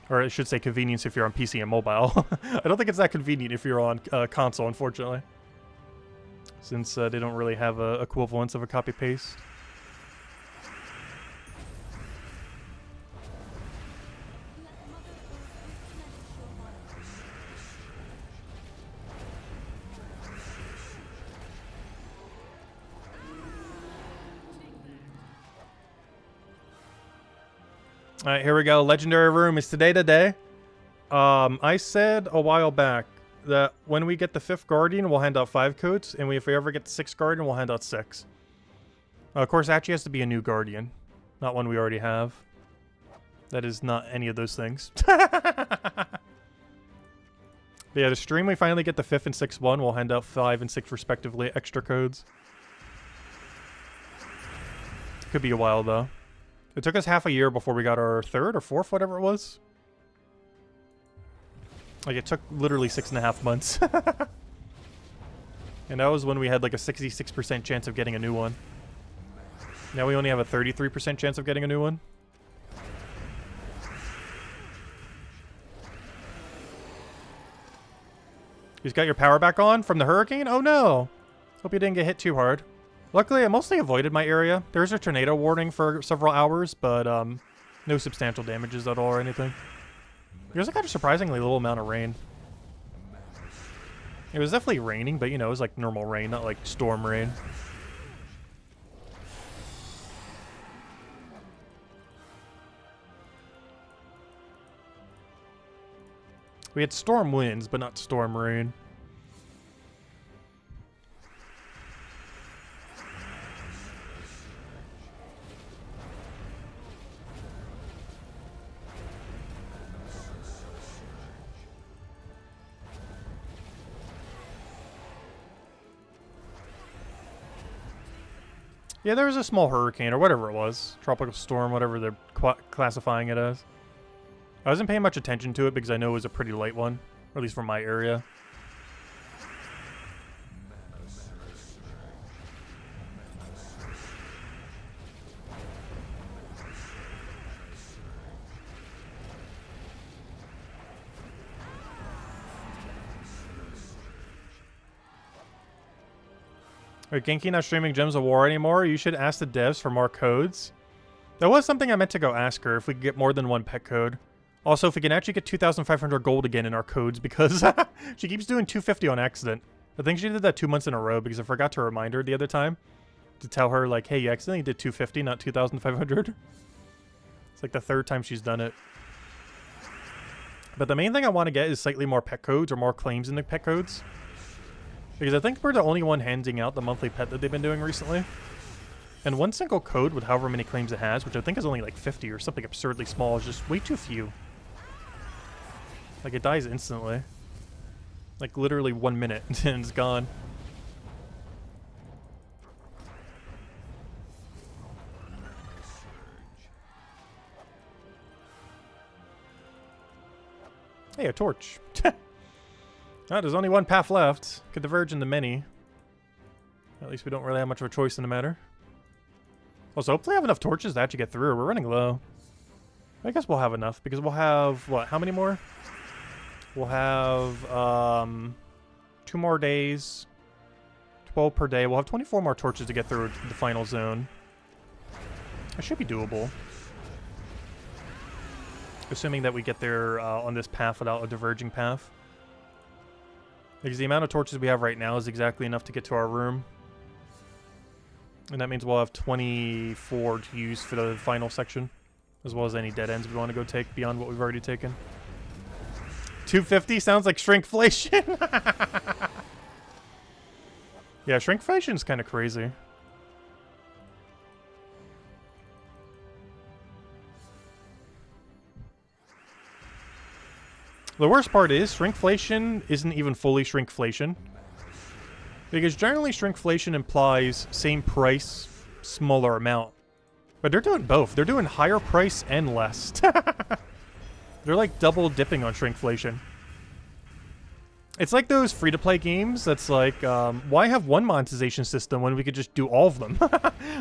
Or I should say convenience if you're on PC and mobile. I don't think it's that convenient if you're on console, unfortunately. Since they don't really have a equivalence of a copy paste. Alright, here we go. Legendary Room. Is today the day? I said a while back that when we get the 5th Guardian, we'll hand out 5 codes, and if we ever get the 6th Guardian, we'll hand out 6. Of course, actually has to be a new Guardian, not one we already have. That is not any of those things. But yeah, the stream, we finally get the 5th and 6th one. We'll hand out 5 and 6 respectively, extra codes. Could be a while, though. It took us half a year before we got our 3rd or 4th, whatever it was. Like, it took literally 6.5 months. And that was when we had like a 66% chance of getting a new one. Now we only have a 33% chance of getting a new one. You've got your power back on from the hurricane? Oh no! Hope you didn't get hit too hard. Luckily, I mostly avoided my area. There's a tornado warning for several hours, but no substantial damages at all or anything. There's like a surprisingly little amount of rain. It was definitely raining, but it was like normal rain, not like storm rain. We had storm winds, but not storm rain. Yeah, there was a small hurricane or whatever it was. Tropical storm, whatever they're classifying it as. I wasn't paying much attention to it because I know it was a pretty light one. Or at least from my area. Are Genki not streaming Gems of War anymore? You should ask the devs for more codes. That was something I meant to go ask her, if we could get more than one pet code. Also, if we can actually get 2,500 gold again in our codes, because she keeps doing 250 on accident. I think she did that 2 months in a row, because I forgot to remind her the other time. To tell her, like, hey, you accidentally did 250, not 2,500. It's like the third time she's done it. But the main thing I want to get is slightly more pet codes, or more claims in the pet codes. Because I think we're the only one handing out the monthly pet that they've been doing recently. And one single code with however many claims it has, which I think is only like 50 or something absurdly small, is just way too few. Like, it dies instantly. Like, literally 1 minute, and it's gone. Hey, a torch. Oh, there's only one path left. Could diverge into many. At least we don't really have much of a choice in the matter. Also, hopefully I have enough torches to actually get through. We're running low. I guess we'll have enough, because we'll have, what, how many more? We'll have, 2 more days. 12 per day. We'll have 24 more torches to get through the final zone. It should be doable. Assuming that we get there on this path without a diverging path. Because the amount of torches we have right now is exactly enough to get to our room. And that means we'll have 24 to use for the final section. As well as any dead ends we want to go take beyond what we've already taken. 250 sounds like shrinkflation. Yeah, shrinkflation's kind of crazy. The worst part is, shrinkflation isn't even fully shrinkflation. Because generally shrinkflation implies same price, smaller amount. But they're doing both. They're doing higher price and less. They're like double dipping on shrinkflation. It's like those free-to-play games that's like, why have one monetization system when we could just do all of them?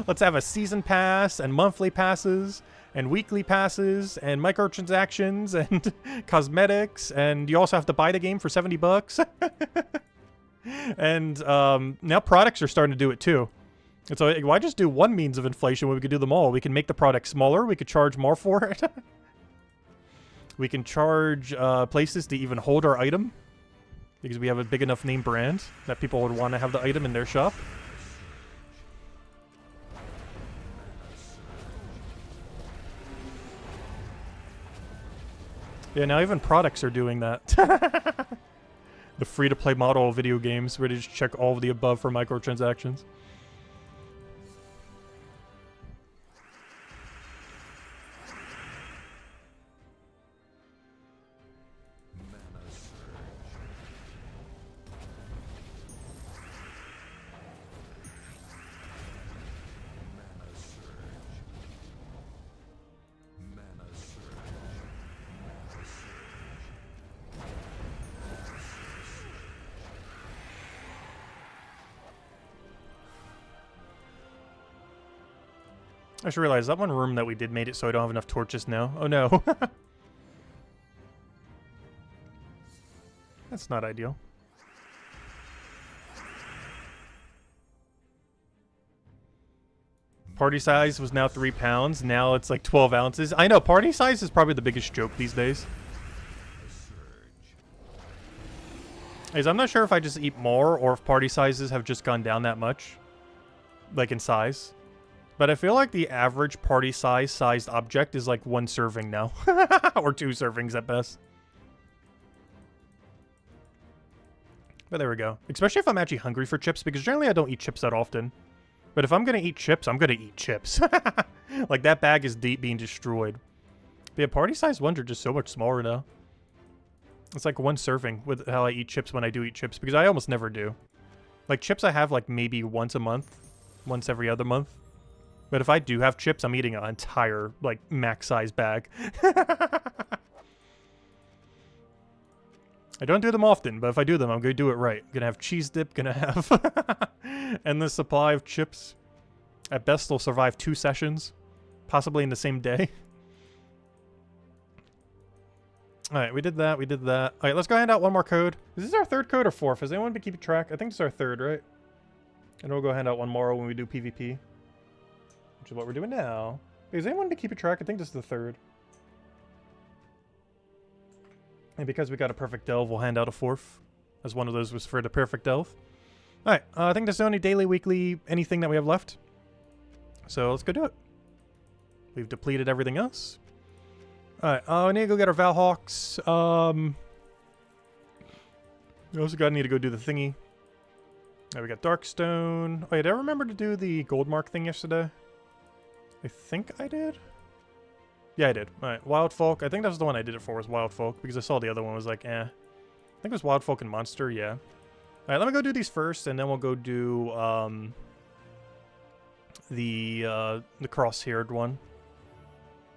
Let's have a season pass and monthly passes and weekly passes and microtransactions and cosmetics, and you also have to buy the game for 70 bucks. And now products are starting to do it too. And so why just do one means of inflation when we could do them all? We can make the product smaller, we could charge more for it. We can charge places to even hold our item, because we have a big enough name brand that people would want to have the item in their shop. Yeah, now even products are doing that. The free-to-play model of video games, where they just check all of the above for microtransactions. I just realized that one room that we did made it so I don't have enough torches now. Oh no. That's not ideal. Party size was now 3 pounds. Now it's like 12 ounces. I know, party size is probably the biggest joke these days. I'm not sure if I just eat more or if party sizes have just gone down that much. Like in size. But I feel like the average party sized object is like 1 serving now. Or 2 servings at best. But there we go. Especially if I'm actually hungry for chips, because generally I don't eat chips that often. But if I'm going to eat chips, I'm going to eat chips. Like that bag is deep being destroyed. But yeah, party sized ones are just so much smaller now. It's like 1 serving with how I eat chips when I do eat chips, because I almost never do. Like chips I have like maybe once a month. Once every other month. But if I do have chips, I'm eating an entire, like, max-size bag. I don't do them often, but if I do them, I'm going to do it right. I'm going to have cheese dip, going to have endless supply of chips. At best, they'll survive 2 sessions, possibly in the same day. Alright, we did that, we did that. Alright, let's go hand out one more code. Is this our 3rd code or 4th? Has anyone been keeping track? I think this is our 3rd, right? And we'll go hand out one more when we do PvP. Which is what we're doing now. Has anyone been keeping track? I think this is the 3rd. And because we got a perfect delve, we'll hand out a 4th. As one of those was for the perfect delve. Alright, I think that's the only daily, weekly, anything that we have left. So let's go do it. We've depleted everything else. Alright, I need to go get our Valhawks. We also need to go do the thingy. Alright, we got Darkstone. Oh yeah, did I remember to do the gold mark thing yesterday? I think I did. Yeah, I did. Alright, Wild Folk. I think that was the one I did it for, was Wild Folk, because I saw the other one was like, eh. I think it was Wild Folk and Monster, yeah. Alright, let me go do these first, and then we'll go do, the cross-haired one.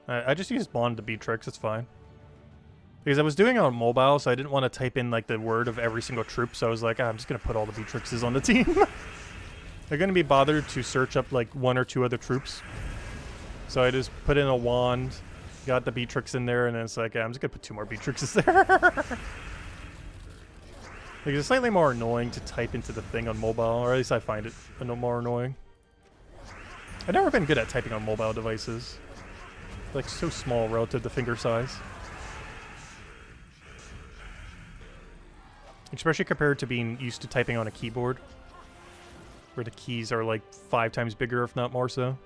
I just used Bond to Beatrix, it's fine. Because I was doing it on mobile, so I didn't want to type in, like, the word of every single troop, so I was like, I'm just gonna put all the Beatrixes on the team. They're gonna be bothered to search up, like, 1 or 2 other troops. So I just put in a wand, got the Beatrix in there, and then it's like, I'm just gonna put 2 more Beatrixes there. Like, it's slightly more annoying to type into the thing on mobile, or at least I find it more annoying. I've never been good at typing on mobile devices. Like, so small relative to finger size. Especially compared to being used to typing on a keyboard, where the keys are like 5 times bigger, if not more so.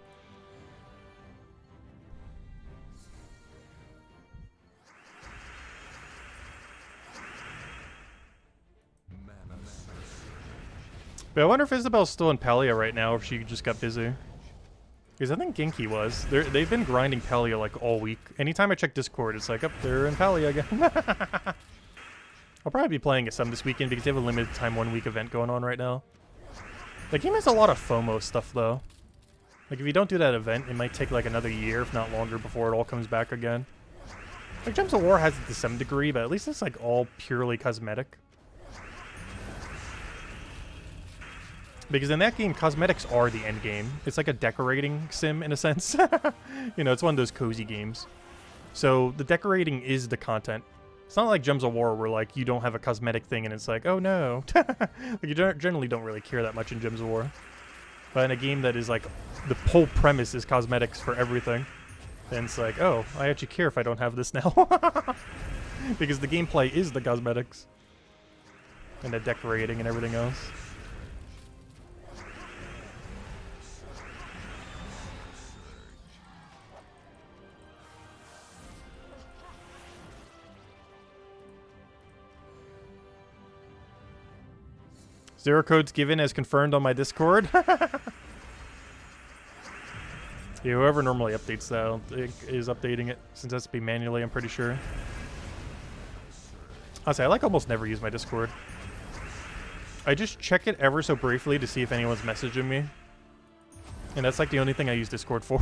But I wonder if Isabel's still in Palia right now, or if she just got busy. Because I think Genki was. They've been grinding Palia like all week. Anytime I check Discord, it's like, oh, they're in Palia again. I'll probably be playing it some this weekend because they have a limited time 1-week event going on right now. The game has a lot of FOMO stuff though. Like if you don't do that event, it might take like another year, if not longer, before it all comes back again. Like Gems of War has it to some degree, but at least it's like all purely cosmetic. Because in that game, cosmetics are the end game. It's like a decorating sim in a sense. You know, it's one of those cozy games. So the decorating is the content. It's not like Gems of War where like you don't have a cosmetic thing and it's like, oh no. Like you generally don't really care that much in Gems of War. But in a game that is like, the whole premise is cosmetics for everything, then it's like, oh, I actually care if I don't have this now. Because the gameplay is the cosmetics. And the decorating and everything else. Zero codes given as confirmed on my Discord. Yeah, whoever normally updates that, I don't think is updating it, since it has to be manually, I'm pretty sure. Honestly, I like almost never use my Discord. I just check it ever so briefly to see if anyone's messaging me. And that's like the only thing I use Discord for.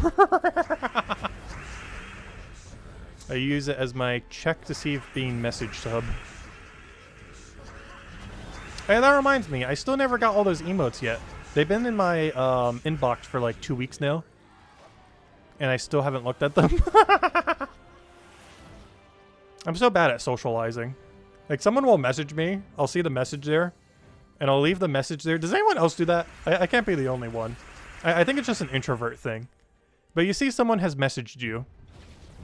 I use it as my check to see if being messaged hub. Hey, that reminds me, I still never got all those emotes yet. They've been in my inbox for like 2 weeks now. And I still haven't looked at them. I'm so bad at socializing. Like, someone will message me, I'll see the message there, and I'll leave the message there. Does anyone else do that? I can't be the only one. I think it's just an introvert thing. But you see someone has messaged you,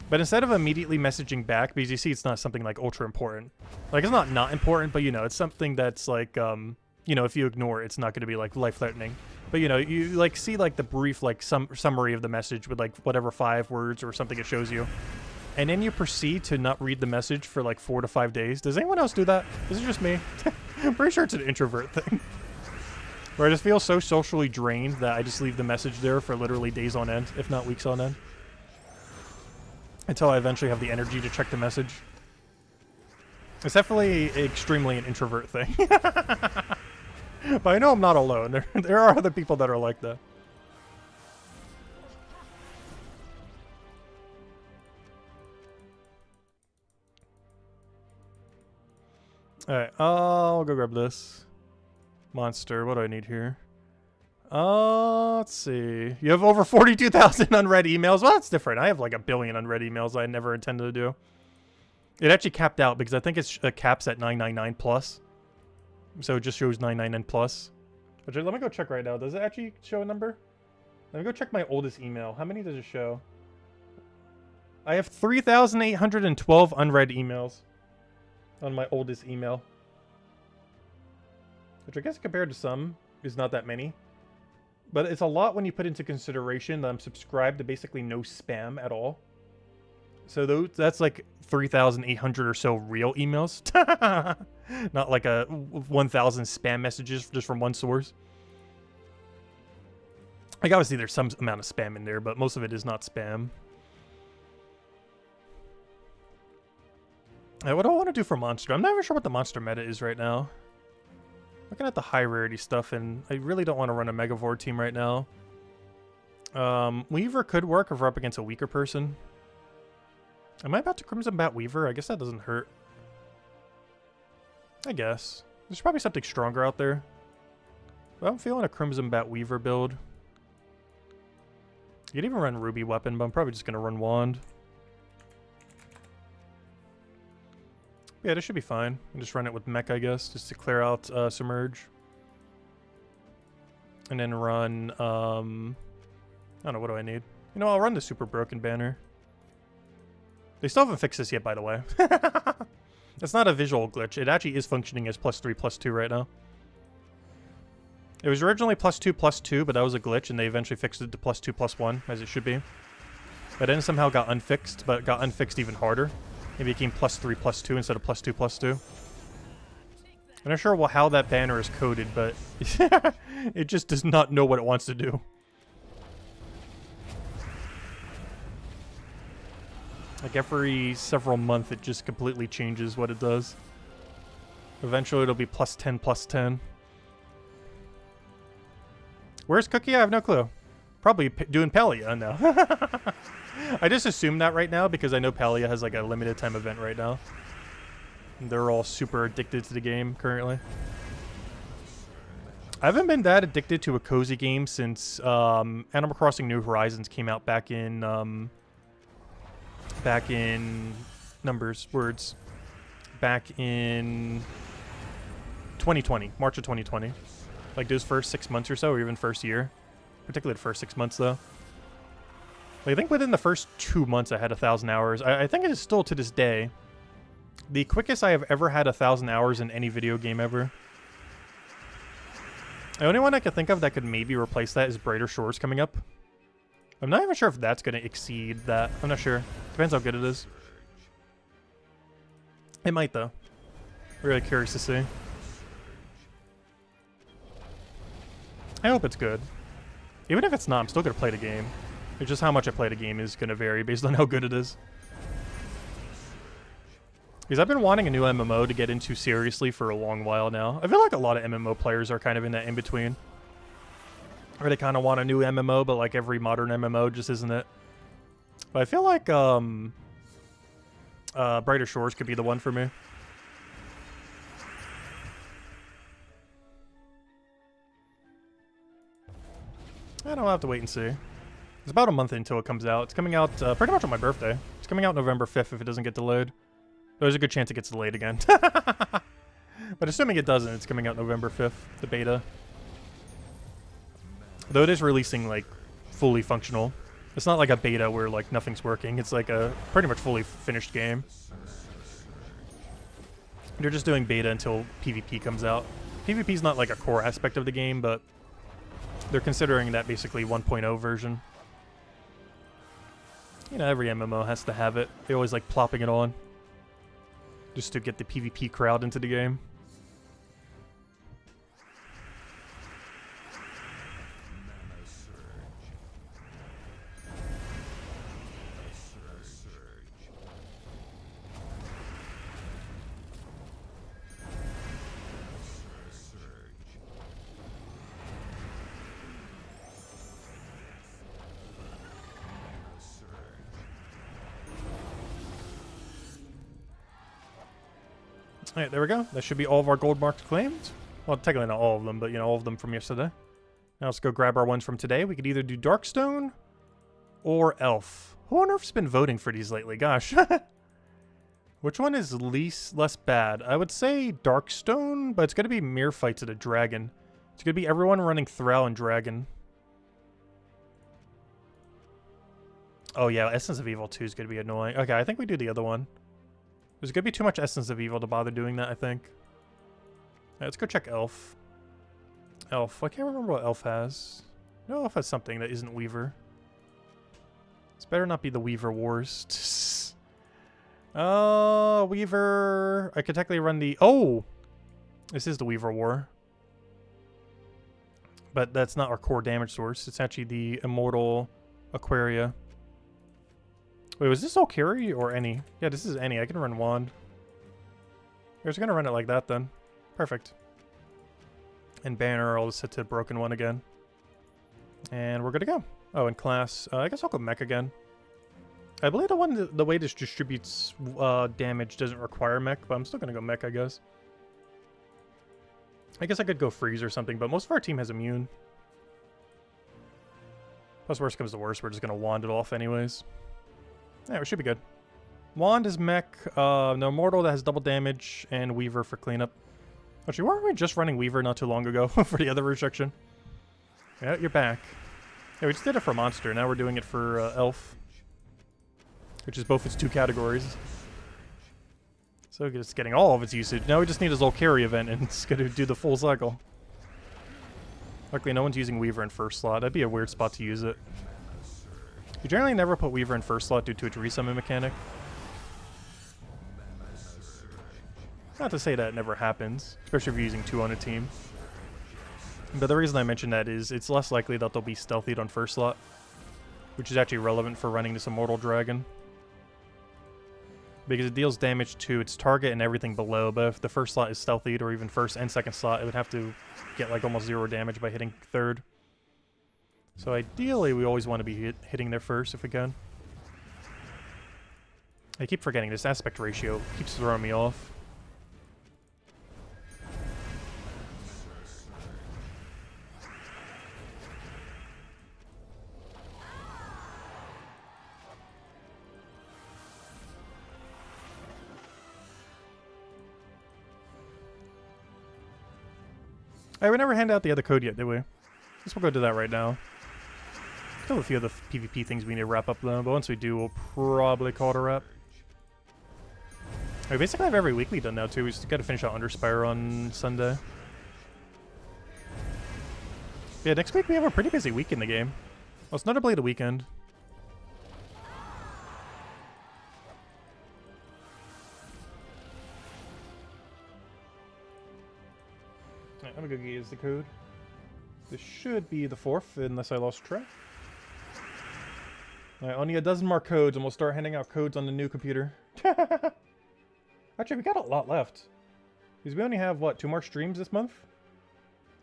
but instead of immediately messaging back, because you see it's not something like ultra important. Like, it's not important, but you know, it's something that's like, you know, if you ignore it, it's not going to be like life-threatening. But you know, you like see like the brief like summary of the message with like whatever 5 words or something it shows you. And then you proceed to not read the message for like 4 to 5 days. Does anyone else do that? Is it just me? I'm pretty sure it's an introvert thing. Where I just feel so socially drained that I just leave the message there for literally days on end, if not weeks on end. Until I eventually have the energy to check the message. It's definitely extremely an introvert thing. But I know I'm not alone. There are other people that are like that. Alright, I'll go grab this. Monster, what do I need here? Let's see. You have over 42,000 unread emails? Well, that's different. I have like 1 billion unread emails I never intended to do. It actually capped out because I think it's caps at 999 plus. So it just shows 999 plus. But let me go check right now. Does it actually show a number? Let me go check my oldest email. How many does it show? I have 3,812 unread emails on my oldest email. Which I guess compared to some is not that many. But it's a lot when you put into consideration that I'm subscribed to basically no spam at all. So that's like 3,800 or so real emails. Not like a 1,000 spam messages just from one source. Like obviously there's some amount of spam in there, but most of it is not spam. What do I want to do for monster? I'm not even sure what the monster meta is right now. Looking at the high rarity stuff, and I really don't want to run a Megavore team right now. Weaver could work if we're up against a weaker person. Am I about to Crimson Bat Weaver? I guess that doesn't hurt. I guess. There's probably something stronger out there. But I'm feeling a Crimson Bat Weaver build. You could even run Ruby Weapon, but I'm probably just going to run Wand. Yeah, this should be fine. I'll just run it with Mech, I guess, just to clear out Submerge. And then run, I don't know, what do I need? You know, I'll run the Super Broken Banner. They still haven't fixed this yet, by the way. It's not a visual glitch. It actually is functioning as +3/+2 right now. It was originally +2/+2, but that was a glitch, and they eventually fixed it to +2/+1, as it should be. But then somehow got unfixed, but got unfixed even harder. Maybe it became +3/+2 instead of +2/+2. I'm not sure how that banner is coded, but it just does not know what it wants to do. Like every several months, it just completely changes what it does. Eventually, it'll be +10/+10. Where's Cookie? I have no clue. Probably doing Palia now. I just assume that right now because I know Palia has like a limited time event right now. And they're all super addicted to the game currently. I haven't been that addicted to a cozy game since Animal Crossing New Horizons came out back in back in 2020, March of 2020. Like those first 6 months or so, or even first year. Particularly the first 6 months though. Like, I think within the first 2 months I had 1,000 hours. I think it is still to this day the quickest I have ever had 1,000 hours in any video game ever. The only one I could think of that could maybe replace that is Brighter Shores coming up. I'm not even sure if that's going to exceed that. I'm not sure. Depends how good it is. It might though. Really curious to see. I hope it's good. Even if it's not, I'm still going to play the game. It's just how much I play the game is going to vary based on how good it is. Because I've been wanting a new MMO to get into seriously for a long while now. I feel like a lot of MMO players are kind of in that in-between. Or they kind of want a new MMO, but like every modern MMO just isn't it. But I feel like Brighter Shores could be the one for me. I don't know, I'll have to wait and see. It's about a month until it comes out. It's coming out pretty much on my birthday. It's coming out November 5th if it doesn't get delayed. There's a good chance it gets delayed again. But assuming it doesn't, it's coming out November 5th, the beta. Though it is releasing, like, fully functional. It's not like a beta where, like, nothing's working. It's like a pretty much fully finished game. They're just doing beta until PvP comes out. PvP's not, like, a core aspect of the game, but they're considering that basically 1.0 version. You know, every MMO has to have it. They always like plopping it on. Just to get the PvP crowd into the game. Alright, there we go. That should be all of our gold marks claimed. Well, technically not all of them, but you know, all of them from yesterday. Now let's go grab our ones from today. We could either do Darkstone or Elf. Who on earth's been voting for these lately? Gosh. Which one is less bad? I would say Darkstone, but it's going to be mirror fights at a dragon. It's going to be everyone running Thrall and Dragon. Oh yeah, Essence of Evil 2 is going to be annoying. Okay, I think we do the other one. There's going to be too much Essence of Evil to bother doing that, I think. Right, let's go check Elf. Elf. I can't remember what Elf has. No, Elf has something that isn't Weaver. This better not be the Weaver Wars. Weaver. I could technically run the... Oh! This is the Weaver War. But that's not our core damage source. It's actually the Immortal Aquaria. Wait, was this all carry or any? Yeah, this is any. I can run Wand. I was going to run it like that then. Perfect. And Banner, I'll just set to Broken One again. And we're good to go. Oh, and class. I guess I'll go Mech again. I believe the way this distributes damage doesn't require Mech, but I'm still going to go Mech, I guess. I guess I could go Freeze or something, but most of our team has Immune. Plus, worst comes to worst, we're just going to Wand it off anyways. Yeah, we should be good. Wand is Mech, no Mortal that has double damage, and Weaver for cleanup. Actually, weren't we just running Weaver not too long ago for the other restriction? Yeah, you're back. Yeah, we just did it for Monster, now we're doing it for Elf. Which is both its two categories. So it's getting all of its usage. Now we just need his little carry event and it's going to do the full cycle. Luckily, no one's using Weaver in first slot. That'd be a weird spot to use it. You generally never put Weaver in first slot due to its resummon mechanic. Not to say that never happens, especially if you're using two on a team. But the reason I mention that is it's less likely that they'll be stealthied on first slot, which is actually relevant for running this Immortal Dragon. Because it deals damage to its target and everything below, but if the first slot is stealthied, or even first and second slot, it would have to get like almost 0 damage by hitting third. So ideally, we always want to be hitting there first if we can. I keep forgetting, this aspect ratio keeps throwing me off. Alright, we never handed out the other code yet, did we? Guess we'll go do that right now. Still a few other PvP things we need to wrap up though, but once we do, we'll probably call it a wrap. We basically have every weekly done now too. We just gotta finish out Underspire on Sunday. Yeah, next week we have a pretty busy week in the game. Well, it's notably the weekend. Alright, let me go use the code. This should be the 4th, unless I lost track. Alright, only a dozen more codes, and we'll start handing out codes on the new computer. Actually, we got a lot left. Because we only have, what, 2 more streams this month?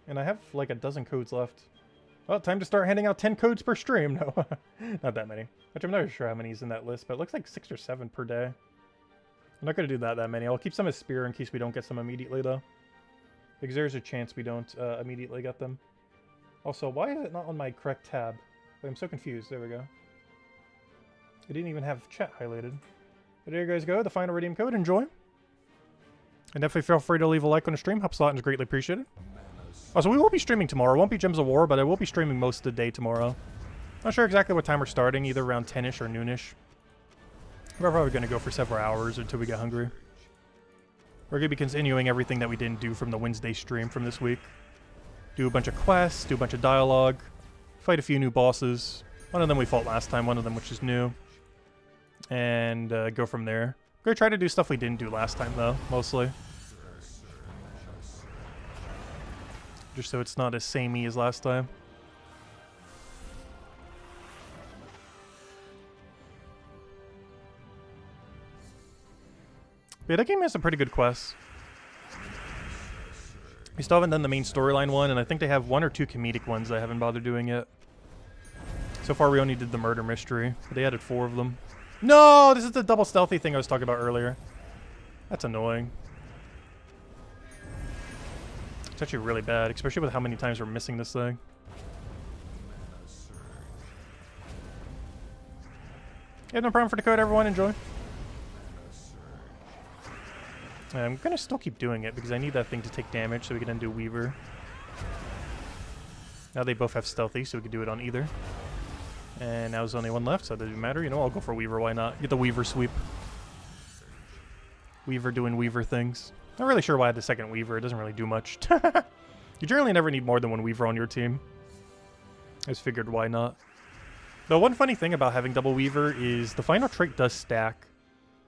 And I have, like, a dozen codes left. Well, time to start handing out 10 codes per stream. No, not that many. Actually, I'm not sure how many is in that list, but it looks like 6 or 7 per day. I'm not going to do that many. I'll keep some as Spear in case we don't get some immediately, though. Because there's a chance we don't immediately get them. Also, why is it not on my correct tab? Wait, I'm so confused. There we go. I didn't even have chat highlighted. But there you guys go. The final redeem code. Enjoy. And definitely feel free to leave a like on the stream. Helps a lot and is greatly appreciated. Also, we will be streaming tomorrow. It won't be Gems of War, but I will be streaming most of the day tomorrow. Not sure exactly what time we're starting. Either around 10-ish or noonish. We're probably going to go for several hours until we get hungry. We're going to be continuing everything that we didn't do from the Wednesday stream from this week. Do a bunch of quests, do a bunch of dialogue, fight a few new bosses. One of them we fought last time, one of them which is new. And go from there. We're going to try to do stuff we didn't do last time though, mostly. Just so it's not as samey as last time. Yeah, that game has some pretty good quests. We still haven't done the main storyline one, and I think they have 1 or 2 comedic ones that I haven't bothered doing yet. So far, we only did the murder mystery, but they added 4 of them. No! This is the double stealthy thing I was talking about earlier. That's annoying. It's actually really bad, especially with how many times we're missing this thing. Yeah, no problem for the code, everyone. Enjoy. I'm gonna still keep doing it because I need that thing to take damage so we can undo Weaver. Now they both have Stealthy, so we can do it on either. And now there's only one left, so it doesn't matter. You know, I'll go for Weaver, why not? Get the Weaver sweep. Weaver doing Weaver things. Not really sure why I had the second Weaver. It doesn't really do much. You generally never need more than one Weaver on your team. I just figured why not. The one funny thing about having double Weaver is the final trait does stack.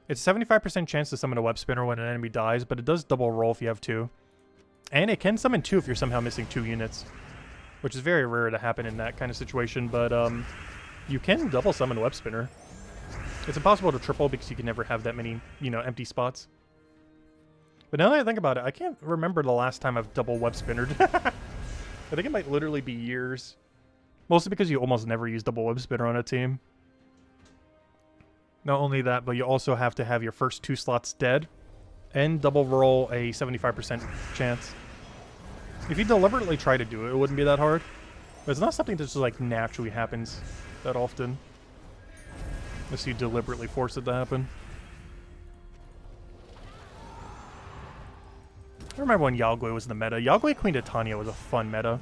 It's a 75% chance to summon a web spinner when an enemy dies, but it does double roll if you have 2. And it can summon 2 if you're somehow missing 2 units. Which is very rare to happen in that kind of situation, but you can double summon web spinner. It's impossible to triple because you can never have that many, you know, empty spots. But now that I think about it, I can't remember the last time I've double web spinnered. I think it might literally be years. Mostly because you almost never use double web spinner on a team. Not only that, but you also have to have your first 2 slots dead and double roll a 75% chance. If you deliberately try to do it, it wouldn't be that hard. But it's not something that just like naturally happens that often. Unless you deliberately force it to happen. I remember when Yagui was in the meta. Yagui Queen Titania was a fun meta.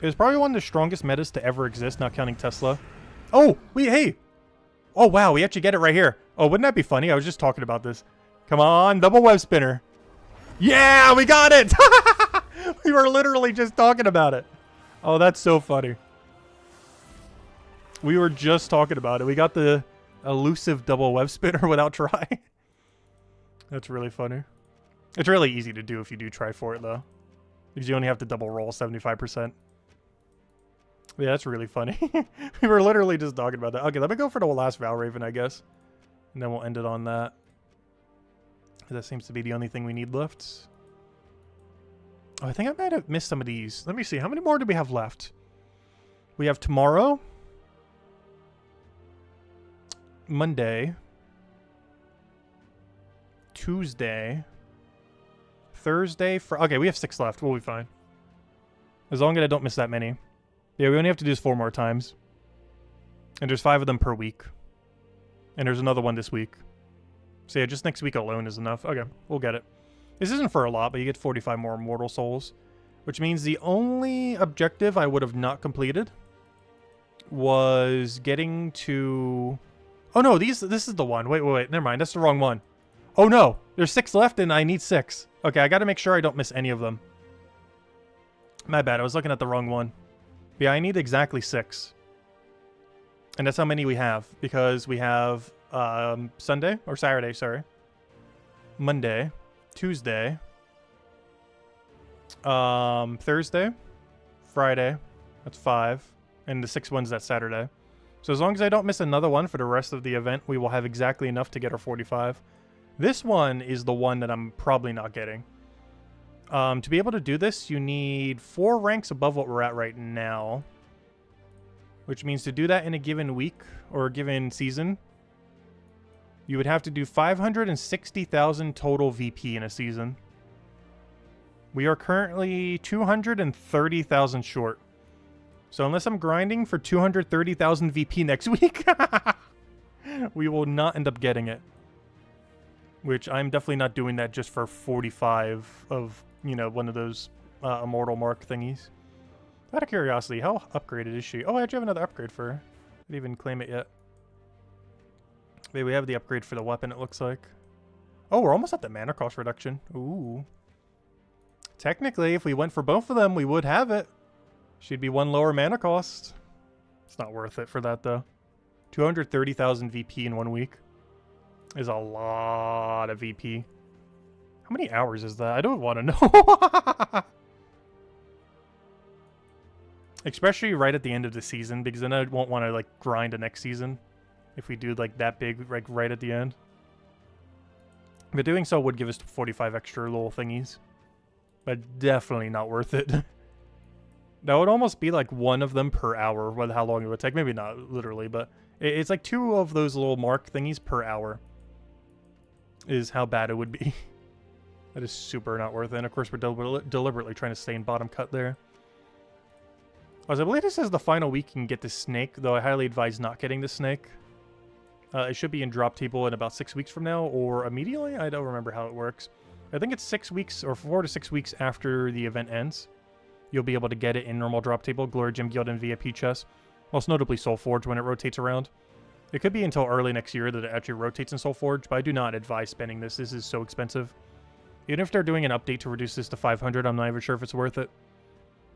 It was probably one of the strongest metas to ever exist, not counting Tesla. Oh, wait, hey! Oh, wow, we actually get it right here. Oh, wouldn't that be funny? I was just talking about this. Come on, double web spinner. Yeah, we got it! We were literally just talking about it. Oh, that's so funny. We were just talking about it. We got the elusive double web spinner without trying. That's really funny. It's really easy to do if you do try for it, though. Because you only have to double roll 75%. Yeah, that's really funny. We were literally just talking about that. Okay, let me go for the last Valraven, I guess. And then we'll end it on that. That seems to be the only thing we need left. Oh, I think I might have missed some of these. Let me see. How many more do we have left? We have tomorrow. Monday. Tuesday. Thursday. Okay, we have 6 left. We'll be fine. As long as I don't miss that many. Yeah, we only have to do this 4 more times. And there's 5 of them per week. And there's another one this week. So yeah, just next week alone is enough. Okay, we'll get it. This isn't for a lot, but you get 45 more Immortal Souls. Which means the only objective I would have not completed was getting to... Oh no, this is the one. Wait. Never mind, that's the wrong one. Oh no, there's 6 left and I need 6. Okay, I gotta make sure I don't miss any of them. My bad, I was looking at the wrong one. But yeah, I need exactly 6. And that's how many we have. Because we have Sunday, or Saturday, sorry. Monday. Tuesday. Thursday. Friday. That's 5. And the 6th one's that Saturday. So as long as I don't miss another one for the rest of the event, we will have exactly enough to get our 45. This one is the one that I'm probably not getting. To be able to do this, you need 4 ranks above what we're at right now. Which means to do that in a given week, or a given season, you would have to do 560,000 total VP in a season. We are currently 230,000 short. So unless I'm grinding for 230,000 VP next week, we will not end up getting it. Which I'm definitely not doing that just for 45 of, you know, one of those immortal mark thingies. Out of curiosity, how upgraded is she? Oh, I actually have another upgrade for her. I didn't even claim it yet. Wait, we have the upgrade for the weapon, it looks like. Oh, we're almost at the mana cost reduction. Ooh. Technically, if we went for both of them, we would have it. She'd be 1 lower mana cost. It's not worth it for that, though. 230,000 VP in 1 week is a lot of VP. How many hours is that? I don't want to know. Especially right at the end of the season, because then I won't want to, like, grind the next season if we do, like, that big, like, right at the end. But doing so would give us 45 extra little thingies. But definitely not worth it. That would almost be, like, 1 of them per hour, with how long it would take. Maybe not literally, but it's like 2 of those little mark thingies per hour is how bad it would be. That is super not worth it. And of course, we're deliberately trying to stay in bottom cut there. As I believe this is the final week you can get the snake, though I highly advise not getting the snake. It should be in drop table in about 6 weeks from now, or immediately? I don't remember how it works. I think it's 6 weeks, or 4 to 6 weeks after the event ends. You'll be able to get it in normal drop table, Glory Gem Guild, and VIP chests. Most notably Soul Forge when it rotates around. It could be until early next year that it actually rotates in Soul Forge, but I do not advise spending this. This is so expensive. Even if they're doing an update to reduce this to 500, I'm not even sure if it's worth it.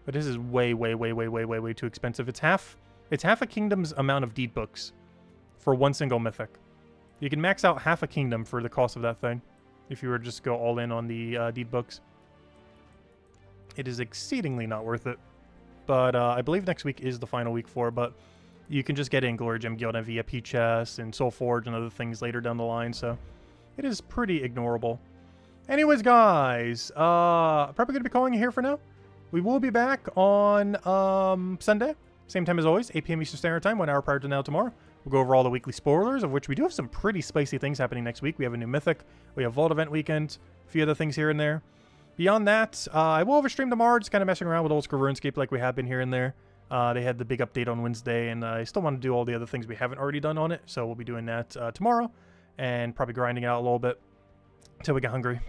But this is way too expensive. It's half a kingdom's amount of deed books for one single mythic. You can max out half a kingdom for the cost of that thing if you were to just go all in on the deed books. It is exceedingly not worth it. But I believe next week is the final week for it, but you can just get in Glory Gem Guild and VIP chests and Soul Forge and other things later down the line, so it is pretty ignorable. Anyways, guys, probably going to be calling it here for now. We will be back on Sunday, same time as always, 8 p.m. Eastern Standard Time, 1 hour prior to now tomorrow. We'll go over all the weekly spoilers, of which we do have some pretty spicy things happening next week. We have a new Mythic, we have Vault Event Weekend, a few other things here and there. Beyond that, I will overstream tomorrow, just kind of messing around with old school RuneScape like we have been here and there. They had the big update on Wednesday, and I still want to do all the other things we haven't already done on it, so we'll be doing that tomorrow, and probably grinding it out a little bit until we get hungry.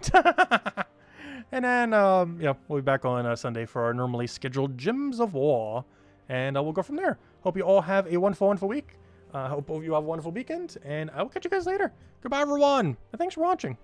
And then, yeah, we'll be back on Sunday for our normally scheduled Gems of War, and we'll go from there. Hope you all have a wonderful week. Hope you have a wonderful weekend, and I will catch you guys later. Goodbye, everyone, and thanks for watching.